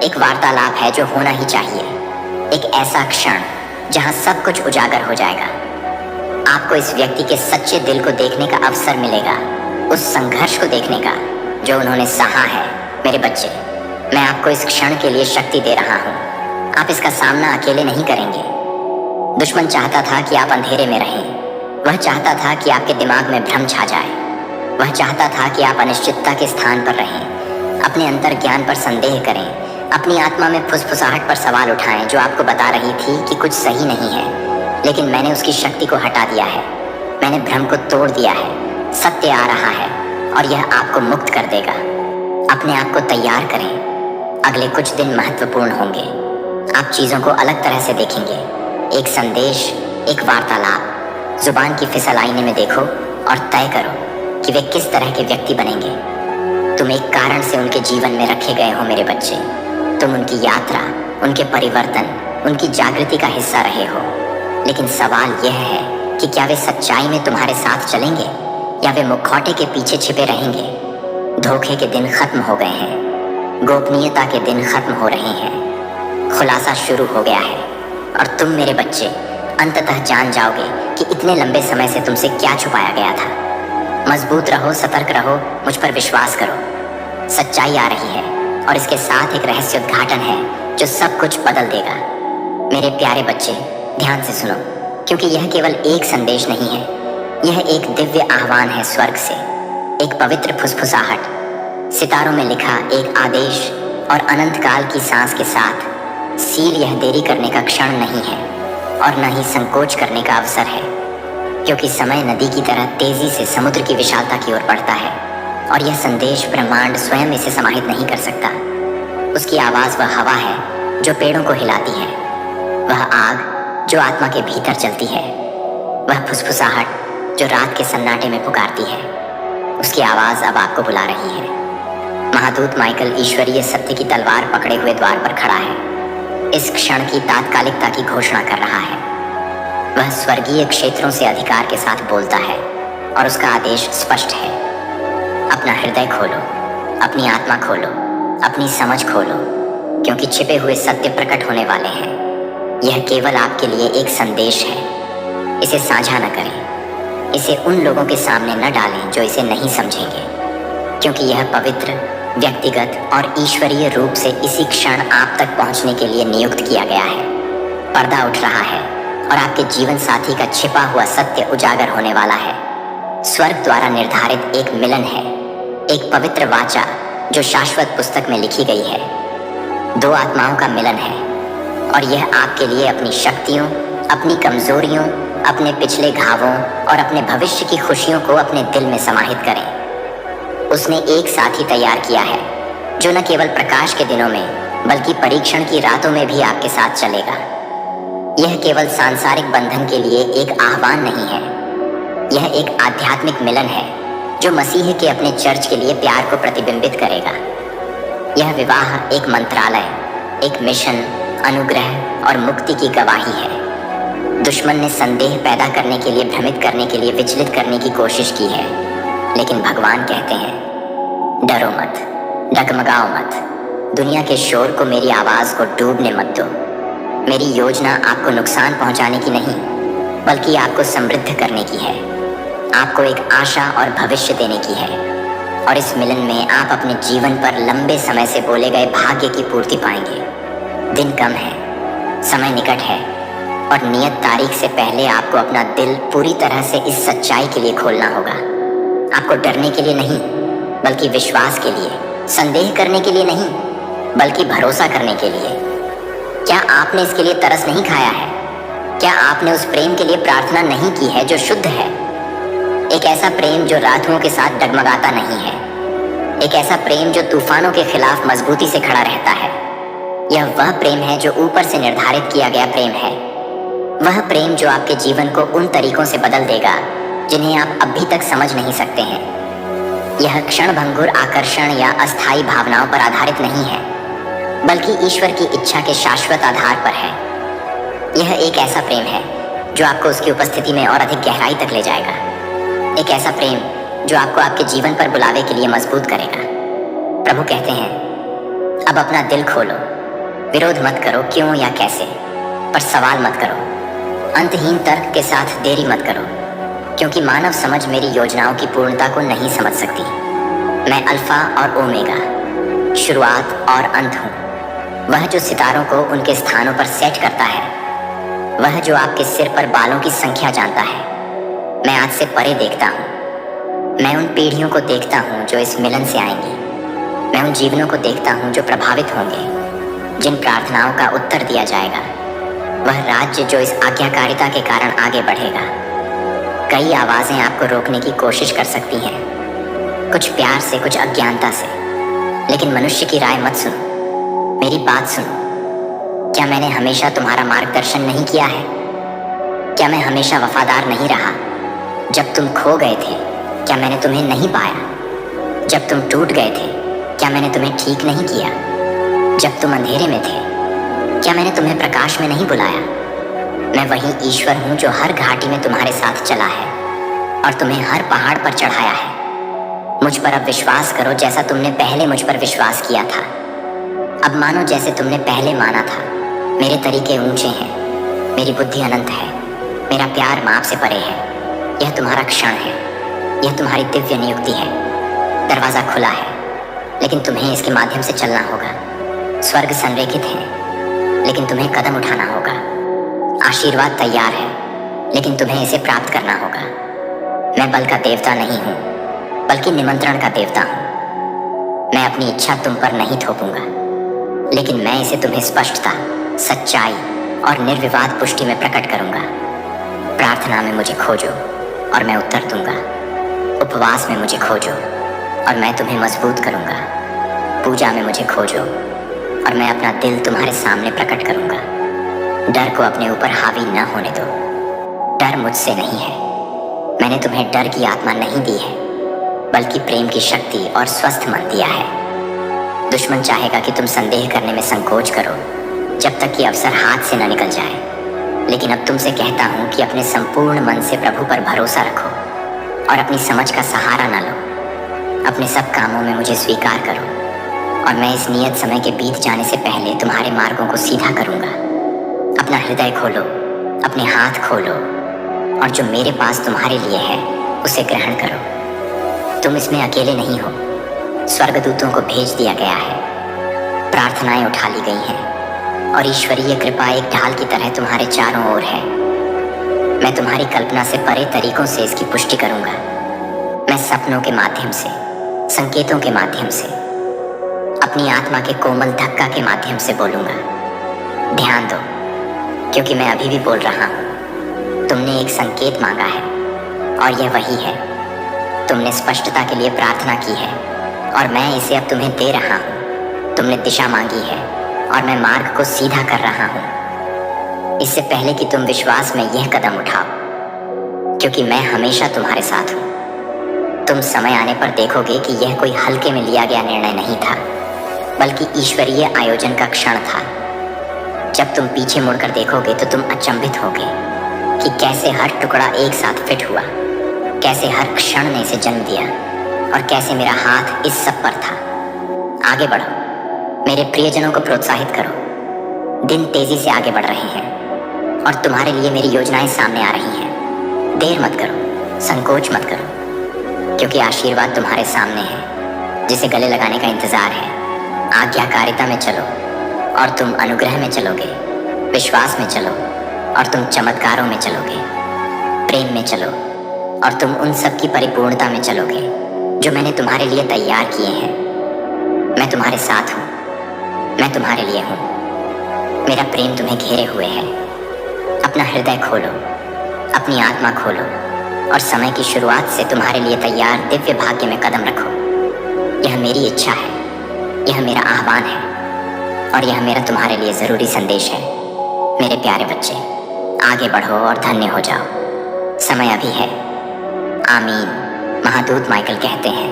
एक वार्तालाप है जो होना ही चाहिए, एक ऐसा क्षण जहां सब कुछ उजागर हो जाएगा। आपको इस व्यक्ति के सच्चे दिल को देखने का अवसर मिलेगा, उस संघर्ष को देखने का जो उन्होंने सहा है। मेरे बच्चे, मैं आपको इस क्षण के लिए शक्ति दे रहा हूँ। आप इसका सामना अकेले नहीं करेंगे। दुश्मन चाहता था कि आप अंधेरे में रहें। वह चाहता था कि आपके दिमाग में भ्रम छा जाए। वह चाहता था कि आप अनिश्चितता के स्थान पर रहें, अपने अंतर ज्ञान पर संदेह करें, अपनी आत्मा में फुसफुसाहट पर सवाल उठाएं जो आपको बता रही थी कि कुछ सही नहीं है। लेकिन मैंने उसकी शक्ति को हटा दिया है, मैंने भ्रम को तोड़ दिया है। सत्य आ रहा है और यह आपको मुक्त कर देगा। अपने आप को तैयार करें, अगले कुछ दिन महत्वपूर्ण होंगे। आप चीज़ों को अलग तरह से देखेंगे। एक संदेश, एक वार्तालाप, जुबान की फिसल आईने में देखो और तय करो कि वे किस तरह के व्यक्ति बनेंगे। तुम एक कारण से उनके जीवन में रखे गए हो मेरे बच्चे। तुम उनकी यात्रा, उनके परिवर्तन, उनकी जागृति का हिस्सा रहे हो। लेकिन सवाल यह है कि क्या वे सच्चाई में तुम्हारे साथ चलेंगे या वे मुखौटे के पीछे छिपे रहेंगे। धोखे के दिन खत्म हो गए हैं, गोपनीयता के दिन खत्म हो रहे हैं, खुलासा शुरू हो गया है और तुम मेरे बच्चे अंततः जान जाओगे कि इतने लंबे समय से तुमसे क्या छुपाया गया था। मजबूत रहो, सतर्क रहो, मुझ पर विश्वास करो। सच्चाई आ रही है और इसके साथ एक रहस्योद्घाटन है जो सब कुछ बदल देगा। मेरे प्यारे बच्चे, ध्यान से सुनो, क्योंकि यह केवल एक संदेश नहीं है, यह एक दिव्य आह्वान है स्वर्ग से, एक पवित्र फुसफुसाहट, सितारों में लिखा एक आदेश और अनंत काल की सांस के साथ सील। यह देरी करने का क्षण नहीं है और न ही संकोच करने का अवसर है, क्योंकि समय नदी की तरह तेजी से समुद्र की विशालता की ओर बढ़ता है और यह संदेश ब्रह्मांड स्वयं इसे समाहित नहीं कर सकता। उसकी आवाज़ वह हवा है जो पेड़ों को हिलाती है, वह आग जो आत्मा के भीतर चलती है, वह फुसफुसाहट जो रात के सन्नाटे में पुकारती है। उसकी आवाज़ अब आपको बुला रही है। महादूत माइकल ईश्वरीय सत्य की तलवार पकड़े हुए द्वार पर खड़ा है, इस क्षण की तात्कालिकता की घोषणा कर रहा है। वह स्वर्गीय क्षेत्रों से अधिकार के साथ बोलता है और उसका आदेश स्पष्ट है। अपना हृदय खोलो, अपनी आत्मा खोलो, अपनी समझ खोलो, क्योंकि छिपे हुए सत्य प्रकट होने वाले हैं। यह केवल आपके लिए एक संदेश है। इसे साझा न करें, इसे उन लोगों के सामने न डालें जो इसे नहीं समझेंगे, क्योंकि यह पवित्र, व्यक्तिगत और ईश्वरीय रूप से इसी क्षण आप तक पहुंचने के लिए नियुक्त किया गया है। पर्दा उठ रहा है और आपके जीवन साथी का छिपा हुआ सत्य उजागर होने वाला है। स्वर्ग द्वारा निर्धारित एक मिलन है, एक पवित्र वाचा जो शाश्वत पुस्तक में लिखी गई है। दो आत्माओं का मिलन है और यह आपके लिए अपनी शक्तियों, अपनी कमजोरियों, अपने पिछले घावों और अपने भविष्य की खुशियों को अपने दिल में समाहित करें। उसने एक साथी तैयार किया है जो न केवल प्रकाश के दिनों में बल्कि परीक्षण की रातों में भी आपके साथ चलेगा। यह केवल सांसारिक बंधन के लिए एक आह्वान नहीं है, यह एक आध्यात्मिक मिलन है जो मसीह के अपने चर्च के लिए प्यार को प्रतिबिंबित करेगा। यह विवाह एक मंत्रालय, एक मिशन, अनुग्रह और मुक्ति की गवाही है। दुश्मन ने संदेह पैदा करने के लिए, भ्रमित करने के लिए, विचलित करने की कोशिश की है, लेकिन भगवान कहते हैं, डरो मत, डगमगाओ मत, दुनिया के शोर को मेरी आवाज़ को डूबने मत दो। मेरी योजना आपको नुकसान पहुंचाने की नहीं, बल्कि आपको समृद्ध करने की है, आपको एक आशा और भविष्य देने की है। और इस मिलन में आप अपने जीवन पर लंबे समय से बोले गए भाग्य की पूर्ति पाएंगे। दिन कम है, समय निकट है और नियत तारीख से पहले आपको अपना दिल पूरी तरह से इस सच्चाई के लिए खोलना होगा। आपको डरने के लिए नहीं, बल्कि विश्वास के लिए, संदेह करने के लिए नहीं, बल्कि भरोसा करने के लिए। क्या आपने इसके लिए तरस नहीं खाया है? क्या आपने उस प्रेम के लिए प्रार्थना नहीं की है जो शुद्ध है? एक ऐसा प्रेम जो रातों के साथ डगमगाता नहीं है, एक ऐसा प्रेम जो तूफानों के खिलाफ मजबूती से खड़ा रहता है। यह वह प्रेम है जो ऊपर से निर्धारित किया गया प्रेम है, वह प्रेम जो आपके जीवन को उन तरीकों से बदल देगा जिन्हें आप अभी तक समझ नहीं सकते हैं। यह क्षणभंगुर आकर्षण या अस्थायी भावनाओं पर आधारित नहीं है, बल्कि ईश्वर की इच्छा के शाश्वत आधार पर है। यह एक ऐसा प्रेम है जो आपको उसकी उपस्थिति में और अधिक गहराई तक ले जाएगा, एक ऐसा प्रेम जो आपको आपके जीवन पर बुलावे के लिए मजबूत करेगा। प्रभु कहते हैं, अब अपना दिल खोलो, विरोध मत करो क्यों या कैसे, पर सवाल मत करो, अंतहीन तर्क के साथ देरी मत करो, क्योंकि मानव समझ मेरी योजनाओं की पूर्णता को नहीं समझ सकती। मैं अल्फा और ओमेगा, शुरुआत और अंत हूँ। वह जो सितारों को उनके स्थानों पर सेट करता है, वह जो आपके सिर पर बालों की संख्या जानता है। मैं आज से परे देखता हूँ। मैं उन पीढ़ियों को देखता हूँ जो इस मिलन से आएंगी। मैं उन जीवनों को देखता हूँ जो प्रभावित होंगे, जिन प्रार्थनाओं का उत्तर दिया जाएगा। वह राज्य जो इस आज्ञाकारिता के कारण आगे बढ़ेगा। कई आवाज़ें आपको रोकने की कोशिश कर सकती हैं, कुछ प्यार से, कुछ अज्ञानता से, लेकिन मनुष्य की राय मत सुनो, मेरी बात सुनो। क्या मैंने हमेशा तुम्हारा मार्गदर्शन नहीं किया है? क्या मैं हमेशा वफादार नहीं रहा? जब तुम खो गए थे, क्या मैंने तुम्हें नहीं पाया? जब तुम टूट गए थे, क्या मैंने तुम्हें ठीक नहीं किया? जब तुम अंधेरे में थे, क्या मैंने तुम्हें प्रकाश में नहीं बुलाया? मैं वही ईश्वर हूँ जो हर घाटी में तुम्हारे साथ चला है और तुम्हें हर पहाड़ पर चढ़ाया है। मुझ पर अब विश्वास करो जैसा तुमने पहले मुझ पर विश्वास किया था। अब मानो जैसे तुमने पहले माना था। मेरे तरीके ऊंचे हैं, मेरी बुद्धि अनंत है, मेरा प्यार माप से परे है। यह तुम्हारा क्षण है, यह तुम्हारी दिव्य नियुक्ति है। दरवाज़ा खुला है, लेकिन तुम्हें इसके माध्यम से चलना होगा। स्वर्ग संरेखित है, लेकिन तुम्हें कदम उठाना होगा। आशीर्वाद तैयार है, लेकिन तुम्हें इसे प्राप्त करना होगा। मैं बल का देवता नहीं हूँ, बल्कि निमंत्रण का देवता हूँ। मैं अपनी इच्छा तुम पर नहीं थोपूंगा, लेकिन मैं इसे तुम्हें स्पष्टता, सच्चाई और निर्विवाद पुष्टि में प्रकट करूंगा। प्रार्थना में मुझे खोजो और मैं उत्तर दूंगा। उपवास में मुझे खोजो और मैं तुम्हें मजबूत करूंगा। पूजा में मुझे खोजो और मैं अपना दिल तुम्हारे सामने प्रकट करूंगा। डर को अपने ऊपर हावी न होने दो। डर मुझसे नहीं है। मैंने तुम्हें डर की आत्मा नहीं दी है, बल्कि प्रेम की शक्ति और स्वस्थ मन दिया है। दुश्मन चाहेगा कि तुम संदेह करने में संकोच करो, जब तक कि अवसर हाथ से न निकल जाए। लेकिन अब तुमसे कहता हूँ कि अपने संपूर्ण मन से प्रभु पर भरोसा रखो और अपनी समझ का सहारा न लो। अपने सब कामों में मुझे स्वीकार करो और मैं इस नियत समय के बीत जाने से पहले तुम्हारे मार्गों को सीधा करूँगा। अपना हृदय खोलो, अपने हाथ खोलो और जो मेरे पास तुम्हारे लिए है उसे ग्रहण करो। तुम इसमें अकेले नहीं हो, स्वर्गदूतों को भेज दिया गया है। प्रार्थनाएं उठा ली गई हैं और ईश्वरीय कृपा एक ढाल की तरह तुम्हारे चारों ओर है। मैं तुम्हारी कल्पना से परे तरीकों से इसकी पुष्टि करूंगा। मैं सपनों के माध्यम से, संकेतों के माध्यम से, अपनी आत्मा के कोमल धक्का के माध्यम से बोलूंगा। ध्यान दो, क्योंकि मैं अभी भी बोल रहा हूँ। तुमने एक संकेत मांगा है और यह वही है। तुमने स्पष्टता के लिए प्रार्थना की है और मैं इसे अब तुम्हें दे रहा हूँ। तुमने दिशा मांगी है और मैं मार्ग को सीधा कर रहा हूँ। इससे पहले कि तुम विश्वास में यह कदम उठाओ, क्योंकि मैं हमेशा तुम्हारे साथ हूँ। तुम समय आने पर देखोगे कि यह कोई हल्के में लिया गया निर्णय नहीं था, बल्कि ईश्वरीय आयोजन का क्षण था। जब तुम पीछे मुड़कर देखोगे तो तुम अचंभित होगे कि कैसे हर टुकड़ा एक साथ फिट हुआ, कैसे हर क्षण ने इसे जन्म दिया और कैसे मेरा हाथ इस सब पर था। आगे बढ़ो, मेरे प्रियजनों को प्रोत्साहित करो। दिन तेजी से आगे बढ़ रहे हैं और तुम्हारे लिए मेरी योजनाएं सामने आ रही हैं। देर मत करो, संकोच मत करो, क्योंकि आशीर्वाद तुम्हारे सामने है, जिसे गले लगाने का इंतजार है। आज्ञाकारिता में चलो और तुम अनुग्रह में चलोगे। विश्वास में चलो और तुम चमत्कारों में चलोगे। प्रेम में चलो और तुम उन सब की परिपूर्णता में चलोगे जो मैंने तुम्हारे लिए तैयार किए हैं। मैं तुम्हारे साथ हूँ, मैं तुम्हारे लिए हूँ। मेरा प्रेम तुम्हें घेरे हुए है। अपना हृदय खोलो, अपनी आत्मा खोलो और समय की शुरुआत से तुम्हारे लिए तैयार दिव्य भाग्य में कदम रखो। यह मेरी इच्छा है, यह मेरा आह्वान है और यह मेरा तुम्हारे लिए ज़रूरी संदेश है। मेरे प्यारे बच्चे, आगे बढ़ो और धन्य हो जाओ। समय अभी है। आमीन। महादूत माइकल कहते हैं,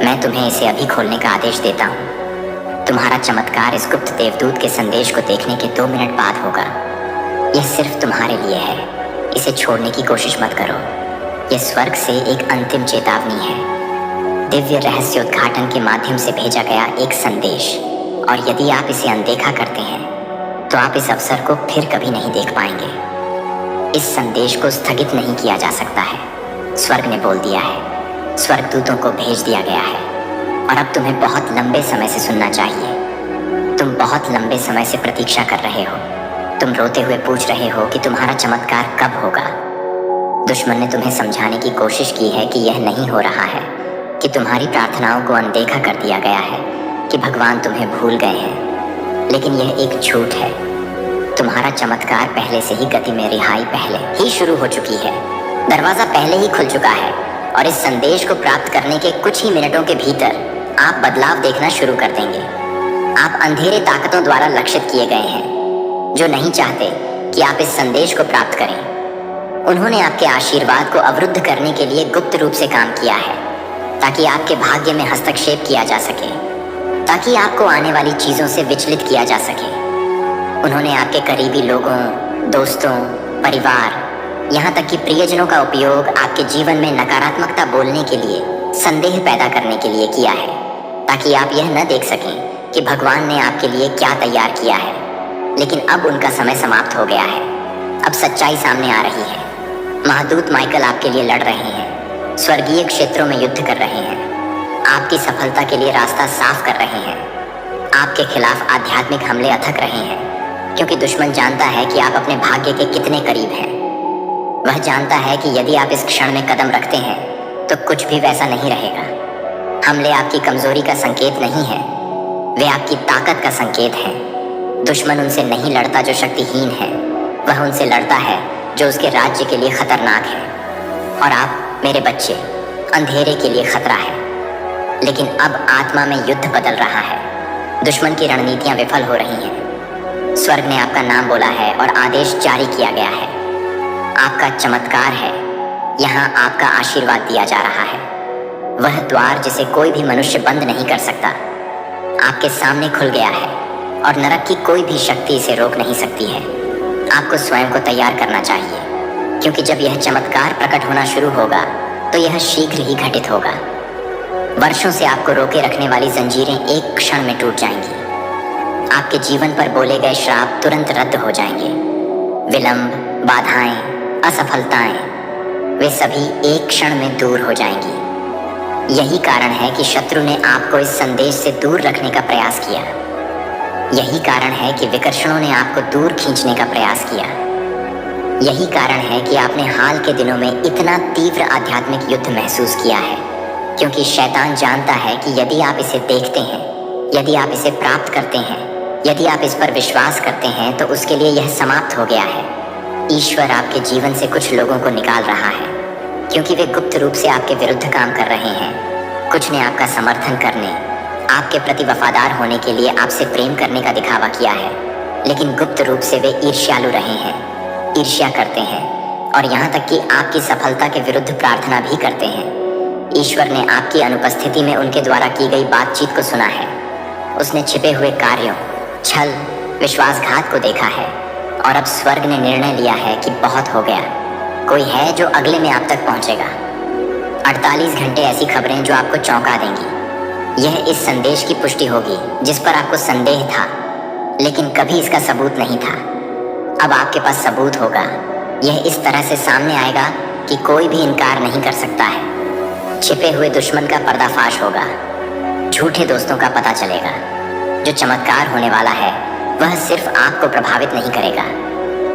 मैं तुम्हें इसे अभी खोलने का आदेश देता हूँ। तुम्हारा चमत्कार इस गुप्त देवदूत के संदेश को देखने के 2 मिनट बाद होगा। यह सिर्फ तुम्हारे लिए है, इसे छोड़ने की कोशिश मत करो। यह स्वर्ग से एक अंतिम चेतावनी है। दिव्य रहस्योद्घाटन के माध्यम से भेजा गया एक संदेश, और यदि आप इसे अनदेखा करते हैं तो आप इस अवसर को फिर कभी नहीं देख पाएंगे। इस संदेश को स्थगित नहीं किया जा सकता है। स्वर्ग ने बोल दिया है, स्वर्गदूतों को भेज दिया गया है, और अब तुम्हें बहुत लंबे समय से सुनना चाहिए। तुम बहुत लंबे समय से प्रतीक्षा कर रहे हो। तुम रोते हुए पूछ रहे हो कि तुम्हारा चमत्कार कब होगा। दुश्मन ने तुम्हें समझाने की कोशिश की है कि यह नहीं हो रहा है, कि तुम्हारी प्रार्थनाओं को अनदेखा कर दिया गया है, कि भगवान तुम्हें भूल गए हैं। लेकिन यह एक झूठ है। तुम्हारा चमत्कार पहले से ही गति में रिहाई पहले ही शुरू हो चुकी है। दरवाजा पहले ही खुल चुका है, और इस संदेश को प्राप्त करने के कुछ ही मिनटों के भीतर आप बदलाव देखना शुरू कर देंगे। आप अंधेरे ताकतों द्वारा लक्षित किए गए हैं, जो नहीं चाहते कि आप इस संदेश को प्राप्त करें। उन्होंने आपके आशीर्वाद को अवरुद्ध करने के लिए गुप्त रूप से काम किया है, ताकि आपके भाग्य में हस्तक्षेप किया जा सके, ताकि आपको आने वाली चीजों से विचलित किया जा सके। उन्होंने आपके करीबी लोगों, दोस्तों, परिवार, यहाँ तक कि प्रियजनों का उपयोग आपके जीवन में नकारात्मकता बोलने के लिए, संदेह पैदा करने के लिए किया है, ताकि आप यह न देख सकें कि भगवान ने आपके लिए क्या तैयार किया है। लेकिन अब उनका समय समाप्त हो गया है। अब सच्चाई सामने आ रही है। महादूत माइकल आपके लिए लड़ रहे हैं, स्वर्गीय क्षेत्रों में युद्ध कर रहे हैं, आपकी सफलता के लिए रास्ता साफ कर रहे हैं। आपके खिलाफ आध्यात्मिक हमले अथक रहे हैं, क्योंकि दुश्मन जानता है कि आप अपने भाग्य के कितने करीब हैं। वह जानता है कि यदि आप इस क्षण में कदम रखते हैं तो कुछ भी वैसा नहीं रहेगा। हमले आपकी कमजोरी का संकेत नहीं है, वे आपकी ताकत का संकेत है। दुश्मन उनसे नहीं लड़ता जो शक्तिहीन है, वह उनसे लड़ता है जो उसके राज्य के लिए खतरनाक है। और आप, मेरे बच्चे, अंधेरे के लिए खतरा है। लेकिन अब आत्मा में युद्ध बदल रहा है। दुश्मन की रणनीतियां विफल हो रही हैं। स्वर्ग ने आपका नाम बोला है और आदेश जारी किया गया है। आपका चमत्कार है, यहाँ आपका आशीर्वाद दिया जा रहा है। वह द्वार जिसे कोई भी मनुष्य बंद नहीं कर सकता, आपके सामने खुल गया है, और नरक की कोई भी शक्ति इसे रोक नहीं सकती है। आपको स्वयं को तैयार करना चाहिए, क्योंकि जब यह चमत्कार प्रकट होना शुरू होगा तो यह शीघ्र ही घटित होगा। वर्षों से आपको रोके रखने वाली जंजीरें एक क्षण में टूट जाएंगी। आपके जीवन पर बोले गए श्राप तुरंत रद्द हो जाएंगे। विलंब, बाधाएं, असफलताएं, वे सभी एक क्षण में दूर हो जाएंगी। यही कारण है कि शत्रु ने आपको इस संदेश से दूर रखने का प्रयास किया। यही कारण है कि विकर्षणों ने आपको दूर खींचने का प्रयास किया। यही कारण है कि आपने हाल के दिनों में इतना तीव्र आध्यात्मिक युद्ध महसूस किया है, क्योंकि शैतान जानता है कि यदि आप इसे देखते हैं, यदि आप इसे प्राप्त करते हैं, यदि आप इस पर विश्वास करते हैं, तो उसके लिए यह समाप्त हो गया है। ईश्वर आपके जीवन से कुछ लोगों को निकाल रहा है, क्योंकि वे गुप्त रूप से आपके विरुद्ध काम कर रहे हैं। कुछ ने आपका समर्थन करने, आपके प्रति वफादार होने के लिए आपसे प्रेम करने का दिखावा किया है, लेकिन गुप्त रूप से वे ईर्ष्यालु रहे हैं, ईर्ष्या करते हैं, और यहाँ तक कि आपकी सफलता के विरुद्ध प्रार्थना भी करते हैं। ईश्वर ने आपकी अनुपस्थिति में उनके द्वारा की गई बातचीत को सुना है। उसने छिपे हुए कार्यों, छल, विश्वासघात को देखा है, और अब स्वर्ग ने निर्णय लिया है कि बहुत हो गया। कोई है जो अगले में आप तक पहुंचेगा। 48 घंटे ऐसी खबरें जो आपको चौंका देंगी। यह इस संदेश की पुष्टि होगी जिस पर आपको संदेह था, लेकिन कभी इसका सबूत नहीं था। अब आपके पास सबूत होगा। यह इस तरह से सामने आएगा कि कोई भी इनकार नहीं कर सकता है। छिपे हुए दुश्मन का पर्दाफाश होगा। झूठे दोस्तों का पता चलेगा। जो चमत्कार होने वाला है वह सिर्फ आपको प्रभावित नहीं करेगा,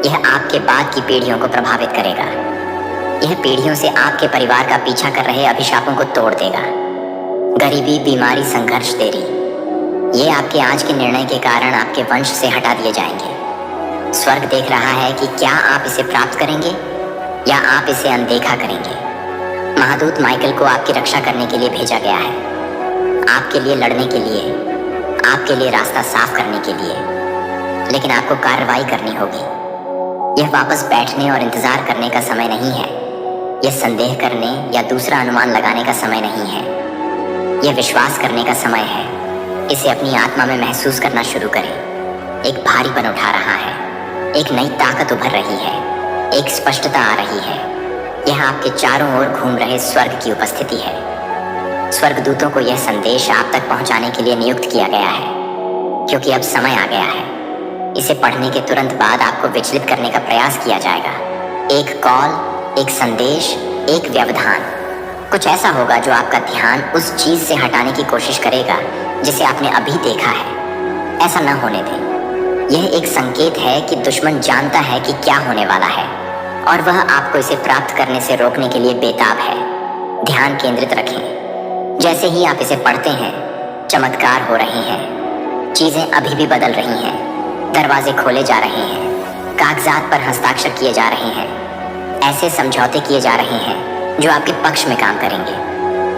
यह आपके बाद की पीढ़ियों को प्रभावित करेगा। यह पीढ़ियों से आपके परिवार का पीछा कर रहे अभिशापों को तोड़ देगा। गरीबी, बीमारी, संघर्ष, देरी, ये आपके आज के निर्णय के कारण आपके वंश से हटा दिए जाएंगे। स्वर्ग देख रहा है कि क्या आप इसे प्राप्त करेंगे या आप इसे अनदेखा करेंगे। महादूत माइकल को आपकी रक्षा करने के लिए भेजा गया है, आपके लिए लड़ने के लिए, आपके लिए रास्ता साफ करने के लिए। लेकिन आपको कार्रवाई करनी होगी। यह वापस बैठने और इंतजार करने का समय नहीं है। यह संदेह करने या दूसरा अनुमान लगाने का समय नहीं है। यह विश्वास करने का समय है। इसे अपनी आत्मा में महसूस करना शुरू करें। एक भारीपन उठा रहा है, एक नई ताकत उभर रही है, एक स्पष्टता आ रही है। यह आपके चारों ओर घूम रहे स्वर्ग की उपस्थिति है। स्वर्गदूतों को यह संदेश आप तक पहुंचाने के लिए नियुक्त किया गया है, क्योंकि अब समय आ गया है। इसे पढ़ने के तुरंत बाद आपको विचलित करने का प्रयास किया जाएगा। एक कॉल, एक संदेश, एक व्यवधान, कुछ ऐसा होगा जो आपका ध्यान उस चीज से हटाने की कोशिश करेगा जिसे आपने अभी देखा है। ऐसा न होने दें। यह एक संकेत है कि दुश्मन जानता है कि क्या होने वाला है और वह आपको इसे प्राप्त करने से रोकने के लिए बेताब है। ध्यान केंद्रित रखें। जैसे ही आप इसे पढ़ते हैं, चमत्कार हो रहे हैं, चीजें अभी भी बदल रही हैं, दरवाजे खोले जा रहे हैं, कागजात पर हस्ताक्षर किए जा रहे हैं, ऐसे समझौते किए जा रहे हैं जो आपके पक्ष में काम करेंगे।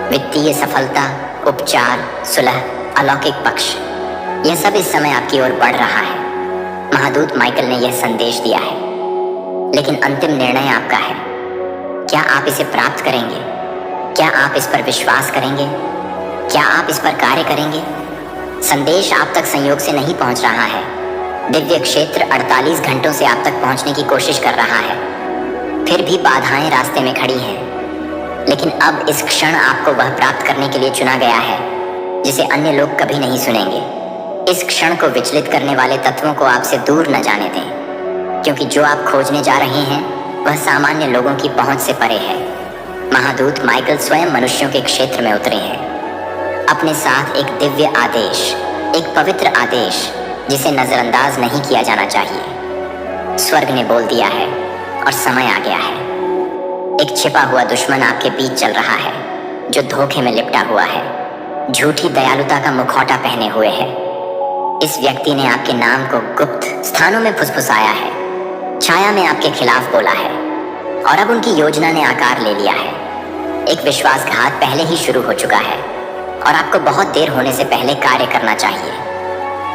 वित्तीय सफलता, उपचार, सुलह, अलौकिक पक्ष, यह सब इस समय आपकी ओर बढ़ रहा है। महादूत माइकल ने यह संदेश दिया है, लेकिन अंतिम निर्णय आपका है। क्या आप इसे प्राप्त करेंगे? क्या आप इस पर विश्वास करेंगे? क्या आप इस पर कार्य करेंगे? संदेश आप तक संयोग से नहीं पहुंच रहा है। दिव्य क्षेत्र 48 घंटों से आप तक पहुंचने की कोशिश कर रहा है, फिर भी बाधाएं रास्ते में खड़ी हैं। लेकिन अब इस क्षण आपको वह प्राप्त करने के लिए चुना गया है जिसे अन्य लोग कभी नहीं सुनेंगे। इस क्षण को विचलित करने वाले तत्वों को आपसे दूर न जाने दें, क्योंकि जो आप खोजने जा रहे हैं वह सामान्य लोगों की पहुंच से परे है। महादूत माइकल स्वयं मनुष्यों के क्षेत्र में उतरे हैं, अपने साथ एक दिव्य आदेश, एक पवित्र आदेश जिसे नजरअंदाज नहीं किया जाना चाहिए। स्वर्ग ने बोल दिया है और समय आ गया है। एक छिपा हुआ दुश्मन आपके बीच चल रहा है जो धोखे में लिपटा हुआ है, झूठी दयालुता का मुखौटा पहने हुए है। इस व्यक्ति ने आपके नाम को गुप्त स्थानों में फुसफुसाया है, छाया में आपके खिलाफ बोला है और अब उनकी योजना ने आकार ले लिया है। एक विश्वासघात पहले ही शुरू हो चुका है और आपको बहुत देर होने से पहले कार्य करना चाहिए।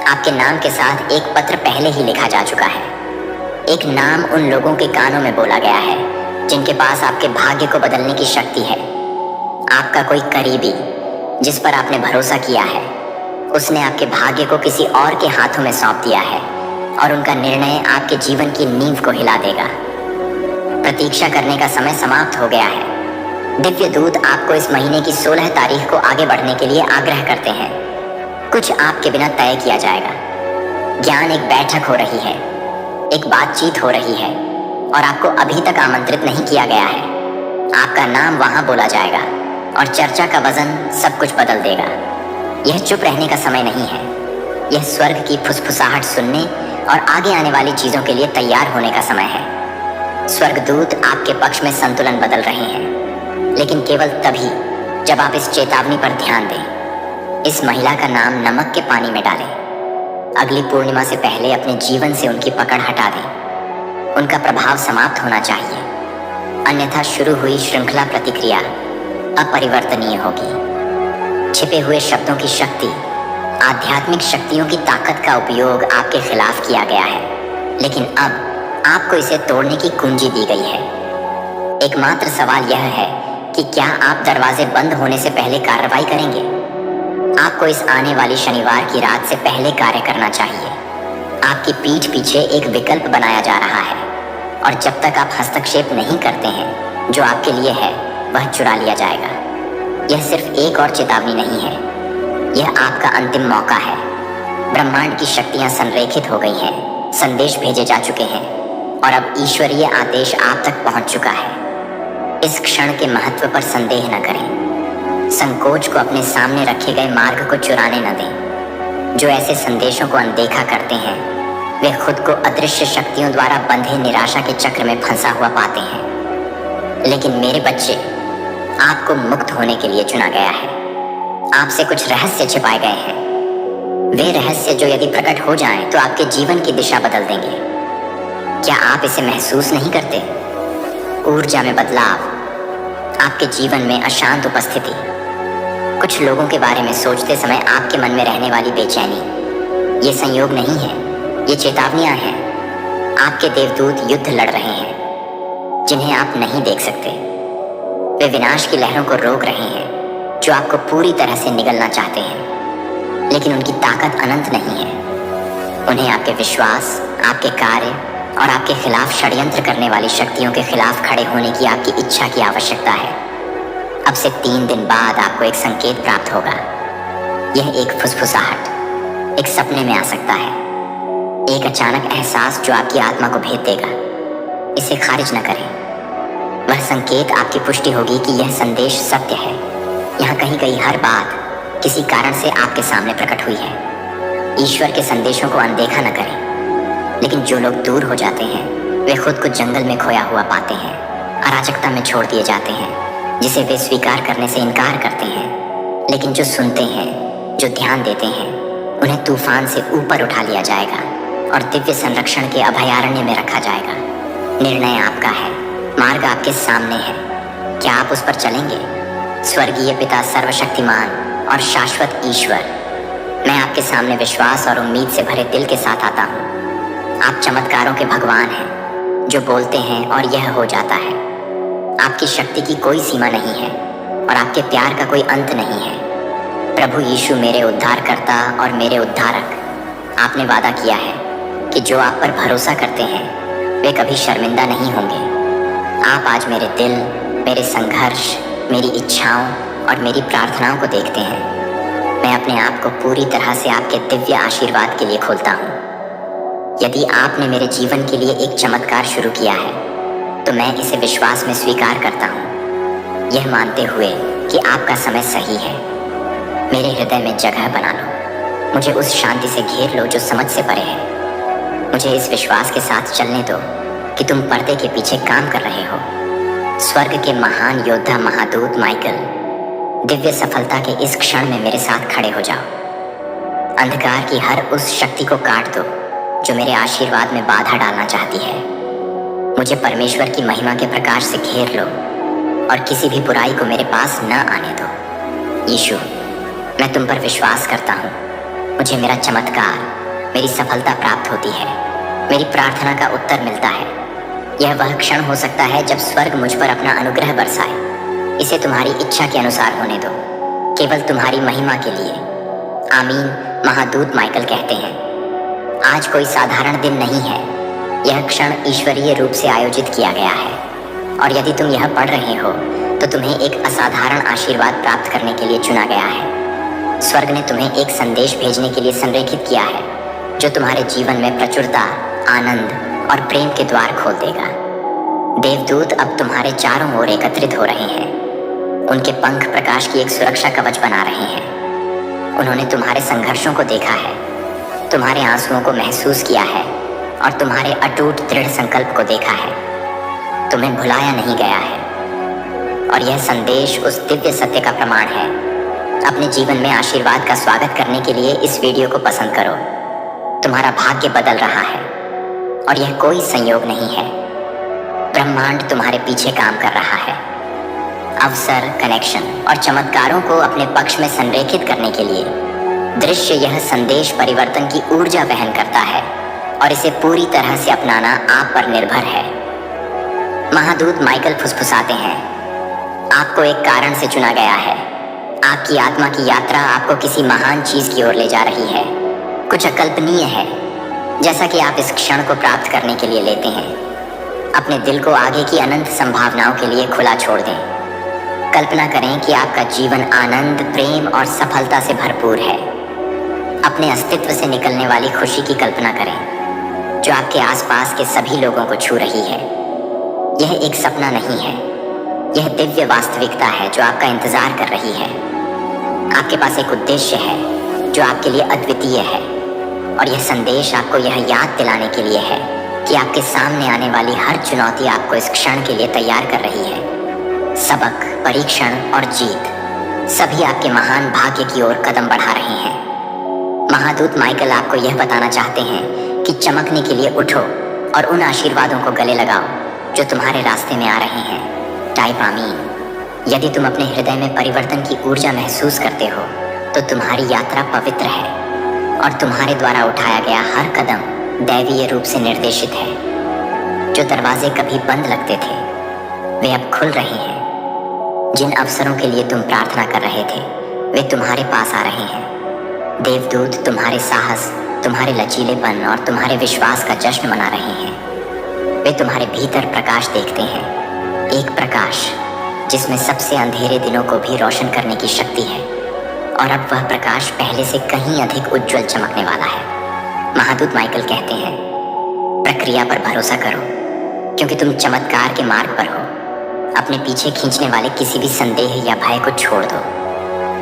आपके नाम के साथ एक पत्र पहले ही लिखा जा चुका है। एक नाम उन लोगों के कानों में बोला गया है जिनके पास आपके भाग्य को बदलने की शक्ति है। आपका कोई करीबी जिस पर आपने भरोसा किया है, उसने आपके भाग्य को किसी और के हाथों में सौंप दिया है और उनका निर्णय आपके जीवन की नींव को हिला देगा। प्रतीक्षा करने का समय समाप्त हो गया है। दिव्य दूत आपको इस महीने की 16 तारीख को आगे बढ़ने के लिए आग्रह करते हैं। कुछ आपके बिना तय किया जाएगा। ज्ञान एक बैठक हो रही है, एक बातचीत हो रही है और आपको अभी तक आमंत्रित नहीं किया गया है। आपका नाम वहां बोला जाएगा और चर्चा का वजन सब कुछ बदल देगा। यह चुप रहने का समय नहीं है। यह स्वर्ग की फुसफुसाहट सुनने और आगे आने वाली चीजों के लिए तैयार होने का समय है। स्वर्गदूत आपके पक्ष में संतुलन बदल रहे हैं, लेकिन केवल तभी जब आप इस चेतावनी पर ध्यान दें। इस महिला का नाम नमक के पानी में डालें। अगली पूर्णिमा से पहले अपने जीवन से उनकी पकड़ हटा दें। उनका प्रभाव समाप्त होना चाहिए, अन्यथा शुरू हुई श्रृंखला प्रतिक्रिया अपरिवर्तनीय होगी। छिपे हुए शब्दों की शक्ति, आध्यात्मिक शक्तियों की ताकत का उपयोग आपके खिलाफ किया गया है, लेकिन अब आपको इसे तोड़ने की कुंजी दी गई है। एकमात्र सवाल यह है कि क्या आप दरवाजे बंद होने से पहले कार्रवाई करेंगे। आपको इस आने वाली शनिवार की रात से पहले कार्य करना चाहिए। आपकी पीठ पीछे एक विकल्प बनाया जा रहा है और जब तक आप हस्तक्षेप नहीं करते हैं जो आपके लिए है, वह चुरा लिया जाएगा। यह सिर्फ एक और चेतावनी नहीं है, यह आपका अंतिम मौका है। ब्रह्मांड की शक्तियां संरेखित हो गई हैं, संदेश भेजे जा चुके हैं और अब ईश्वरीय आदेश आप तक पहुंच चुका है। इस क्षण के महत्व पर संदेह न करें। संकोच को अपने सामने रखे गए मार्ग को चुराने न दें। जो ऐसे संदेशों को अनदेखा करते हैं, वे खुद को अदृश्य शक्तियों द्वारा बंधे निराशा के चक्र में फंसा हुआ पाते हैं। लेकिन मेरे बच्चे, आपको मुक्त होने के लिए चुना गया है। आपसे कुछ रहस्य छिपाए गए हैं। वे रहस्य जो यदि प्रकट हो जाएं, तो आपके जीवन की दिशा बदल देंगे। क्या आप इसे महसूस नहीं करते? ऊर्जा में बदलाव, आपके जीवन में अशांत उपस्थिति, कुछ लोगों के बारे में सोचते समय आपके मन में रहने वाली बेचैनी। ये संयोग नहीं है, ये चेतावनियां हैं। आपके देवदूत युद्ध लड़ रहे हैं जिन्हें आप नहीं देख सकते। वे विनाश की लहरों को रोक रहे हैं जो आपको पूरी तरह से निगलना चाहते हैं, लेकिन उनकी ताकत अनंत नहीं है। उन्हें आपके विश्वास, आपके कार्य और आपके खिलाफ षड्यंत्र करने वाली शक्तियों के खिलाफ खड़े होने की आपकी इच्छा की आवश्यकता है। अब से 3 दिन बाद आपको एक संकेत प्राप्त होगा। यह एक फुसफुसाहट एक सपने में आ सकता है, एक अचानक एहसास जो आपकी आत्मा को भेद देगा। इसे खारिज न करें। वह संकेत आपकी पुष्टि होगी कि यह संदेश सत्य है। यहाँ कही गई हर बात किसी कारण से आपके सामने प्रकट हुई है। ईश्वर के संदेशों को अनदेखा न करें। लेकिन जो लोग दूर हो जाते हैं वे खुद को जंगल में खोया हुआ पाते हैं, अराजकता में छोड़ दिए जाते हैं, जिसे वे स्वीकार करने से इनकार करते हैं। लेकिन जो सुनते हैं, जो ध्यान देते हैं, उन्हें तूफान से ऊपर उठा लिया जाएगा और दिव्य संरक्षण के अभयारण्य में रखा जाएगा। निर्णय आपका है, मार्ग आपके सामने है। क्या आप उस पर चलेंगे? स्वर्गीय पिता, सर्वशक्तिमान और शाश्वत ईश्वर, मैं आपके सामने विश्वास और उम्मीद से भरे दिल के साथ आता हूँ। आप चमत्कारों के भगवान हैं, जो बोलते हैं और यह हो जाता है। आपकी शक्ति की कोई सीमा नहीं है और आपके प्यार का कोई अंत नहीं है। प्रभु यीशु मेरे उद्धारकर्ता और मेरे उद्धारक, आपने वादा किया है कि जो आप पर भरोसा करते हैं वे कभी शर्मिंदा नहीं होंगे। आप आज मेरे दिल, मेरे संघर्ष, मेरी इच्छाओं और मेरी प्रार्थनाओं को देखते हैं। मैं अपने आप को पूरी तरह से आपके दिव्य आशीर्वाद के लिए खोलता हूँ। यदि आपने मेरे जीवन के लिए एक चमत्कार शुरू किया है तो मैं इसे विश्वास में स्वीकार करता हूँ, यह मानते हुए कि आपका समय सही है। मेरे हृदय में जगह बना लो। मुझे उस शांति से घेर लो जो समझ से परे है। मुझे इस विश्वास के साथ चलने दो कि तुम पर्दे के पीछे काम कर रहे हो। स्वर्ग के महान योद्धा महादूत माइकल, दिव्य सफलता के इस क्षण में मेरे साथ खड़े हो जाओ। अंधकार की हर उस शक्ति को काट दो जो मेरे आशीर्वाद में बाधा डालना चाहती है। मुझे परमेश्वर की महिमा के प्रकाश से घेर लो और किसी भी बुराई को मेरे पास न आने दो। यीशु, मैं तुम पर विश्वास करता हूँ। मुझे मेरा चमत्कार, मेरी सफलता प्राप्त होती है। मेरी प्रार्थना का उत्तर मिलता है। यह वह क्षण हो सकता है जब स्वर्ग मुझ पर अपना अनुग्रह बरसाए। इसे तुम्हारी इच्छा के अनुसार होने दो, केवल तुम्हारी महिमा के लिए। आमीन। महादूत माइकल कहते हैं, आज कोई साधारण दिन नहीं है। यह क्षण ईश्वरीय रूप से आयोजित किया गया है और यदि तुम यह पढ़ रहे हो तो तुम्हें एक असाधारण आशीर्वाद प्राप्त करने के लिए चुना गया है। स्वर्ग ने तुम्हें एक संदेश भेजने के लिए संरेखित किया है जो तुम्हारे जीवन में प्रचुरता, आनंद और प्रेम के द्वार खोल देगा। देवदूत अब तुम्हारे चारों ओर एकत्रित हो रहे हैं। उनके पंख प्रकाश की एक सुरक्षा कवच बना रहे हैं। उन्होंने तुम्हारे संघर्षों को देखा है, तुम्हारे आंसुओं को महसूस किया है और तुम्हारे अटूट दृढ़ संकल्प को देखा है। तुम्हें भुलाया नहीं गया है और यह संदेश उस दिव्य सत्य का प्रमाण है। अपने जीवन में आशीर्वाद का स्वागत करने के लिए इस वीडियो को पसंद करो। तुम्हारा भाग्य बदल रहा है और यह कोई संयोग नहीं है। ब्रह्मांड तुम्हारे पीछे काम कर रहा है। अवसर, कनेक्शन और चमत्कारों को अपने पक्ष में संरेखित करने के लिए दृश्य यह संदेश परिवर्तन की ऊर्जा वहन करता है और इसे पूरी तरह से अपनाना आप पर निर्भर है। महादूत माइकल फुसफुसाते हैं, आपको एक कारण से चुना गया है। आपकी आत्मा की यात्रा आपको किसी महान चीज की ओर ले जा रही है। कुछ अकल्पनीय है, जैसा कि आप इस क्षण को प्राप्त करने के लिए लेते हैं। अपने दिल को आगे की अनंत संभावनाओं के लिए खुला छोड़ दें। कल्पना करें कि आपका जीवन आनंद, प्रेम और सफलता से भरपूर है। अपने अस्तित्व से निकलने वाली खुशी की कल्पना करें जो आपके आसपास के सभी लोगों को छू रही है। यह एक सपना नहीं है, यह दिव्य वास्तविकता है जो आपका इंतजार कर रही है। आपके पास एक उद्देश्य है जो आपके लिए अद्वितीय है और यह संदेश आपको यह याद दिलाने के लिए है कि आपके सामने आने वाली हर चुनौती आपको इस क्षण के लिए तैयार कर रही है। सबक, परीक्षण और जीत सभी आपके महान भाग्य की ओर कदम बढ़ा रहे हैं। महादूत माइकल आपको यह बताना चाहते हैं कि चमकने के लिए उठो और उन आशीर्वादों को गले लगाओ जो तुम्हारे रास्ते में आ रहे हैं। टाइप आमीन। यदि तुम अपने हृदय में परिवर्तन की ऊर्जा महसूस करते हो तो तुम्हारी यात्रा पवित्र है और तुम्हारे द्वारा उठाया गया हर कदम दैवीय रूप से निर्देशित है। जो दरवाजे कभी बंद लगते थे वे अब खुल रहे हैं। जिन अवसरों के लिए तुम प्रार्थना कर रहे थे वे तुम्हारे पास आ रहे हैं। देवदूत तुम्हारे साहस, तुम्हारे लचीलेपन और तुम्हारे विश्वास का जश्न मना रहे हैं। वे तुम्हारे भीतर प्रकाश देखते हैं, एक प्रकाश जिसमें सबसे अंधेरे दिनों को भी रोशन करने की शक्ति है, और अब वह प्रकाश पहले से कहीं अधिक उज्जवल चमकने वाला है। महादूत माइकल कहते हैं, प्रक्रिया पर भरोसा करो, क्योंकि तुम चमत्कार के मार्ग पर हो। अपने पीछे खींचने वाले किसी भी संदेह या भय को छोड़ दो।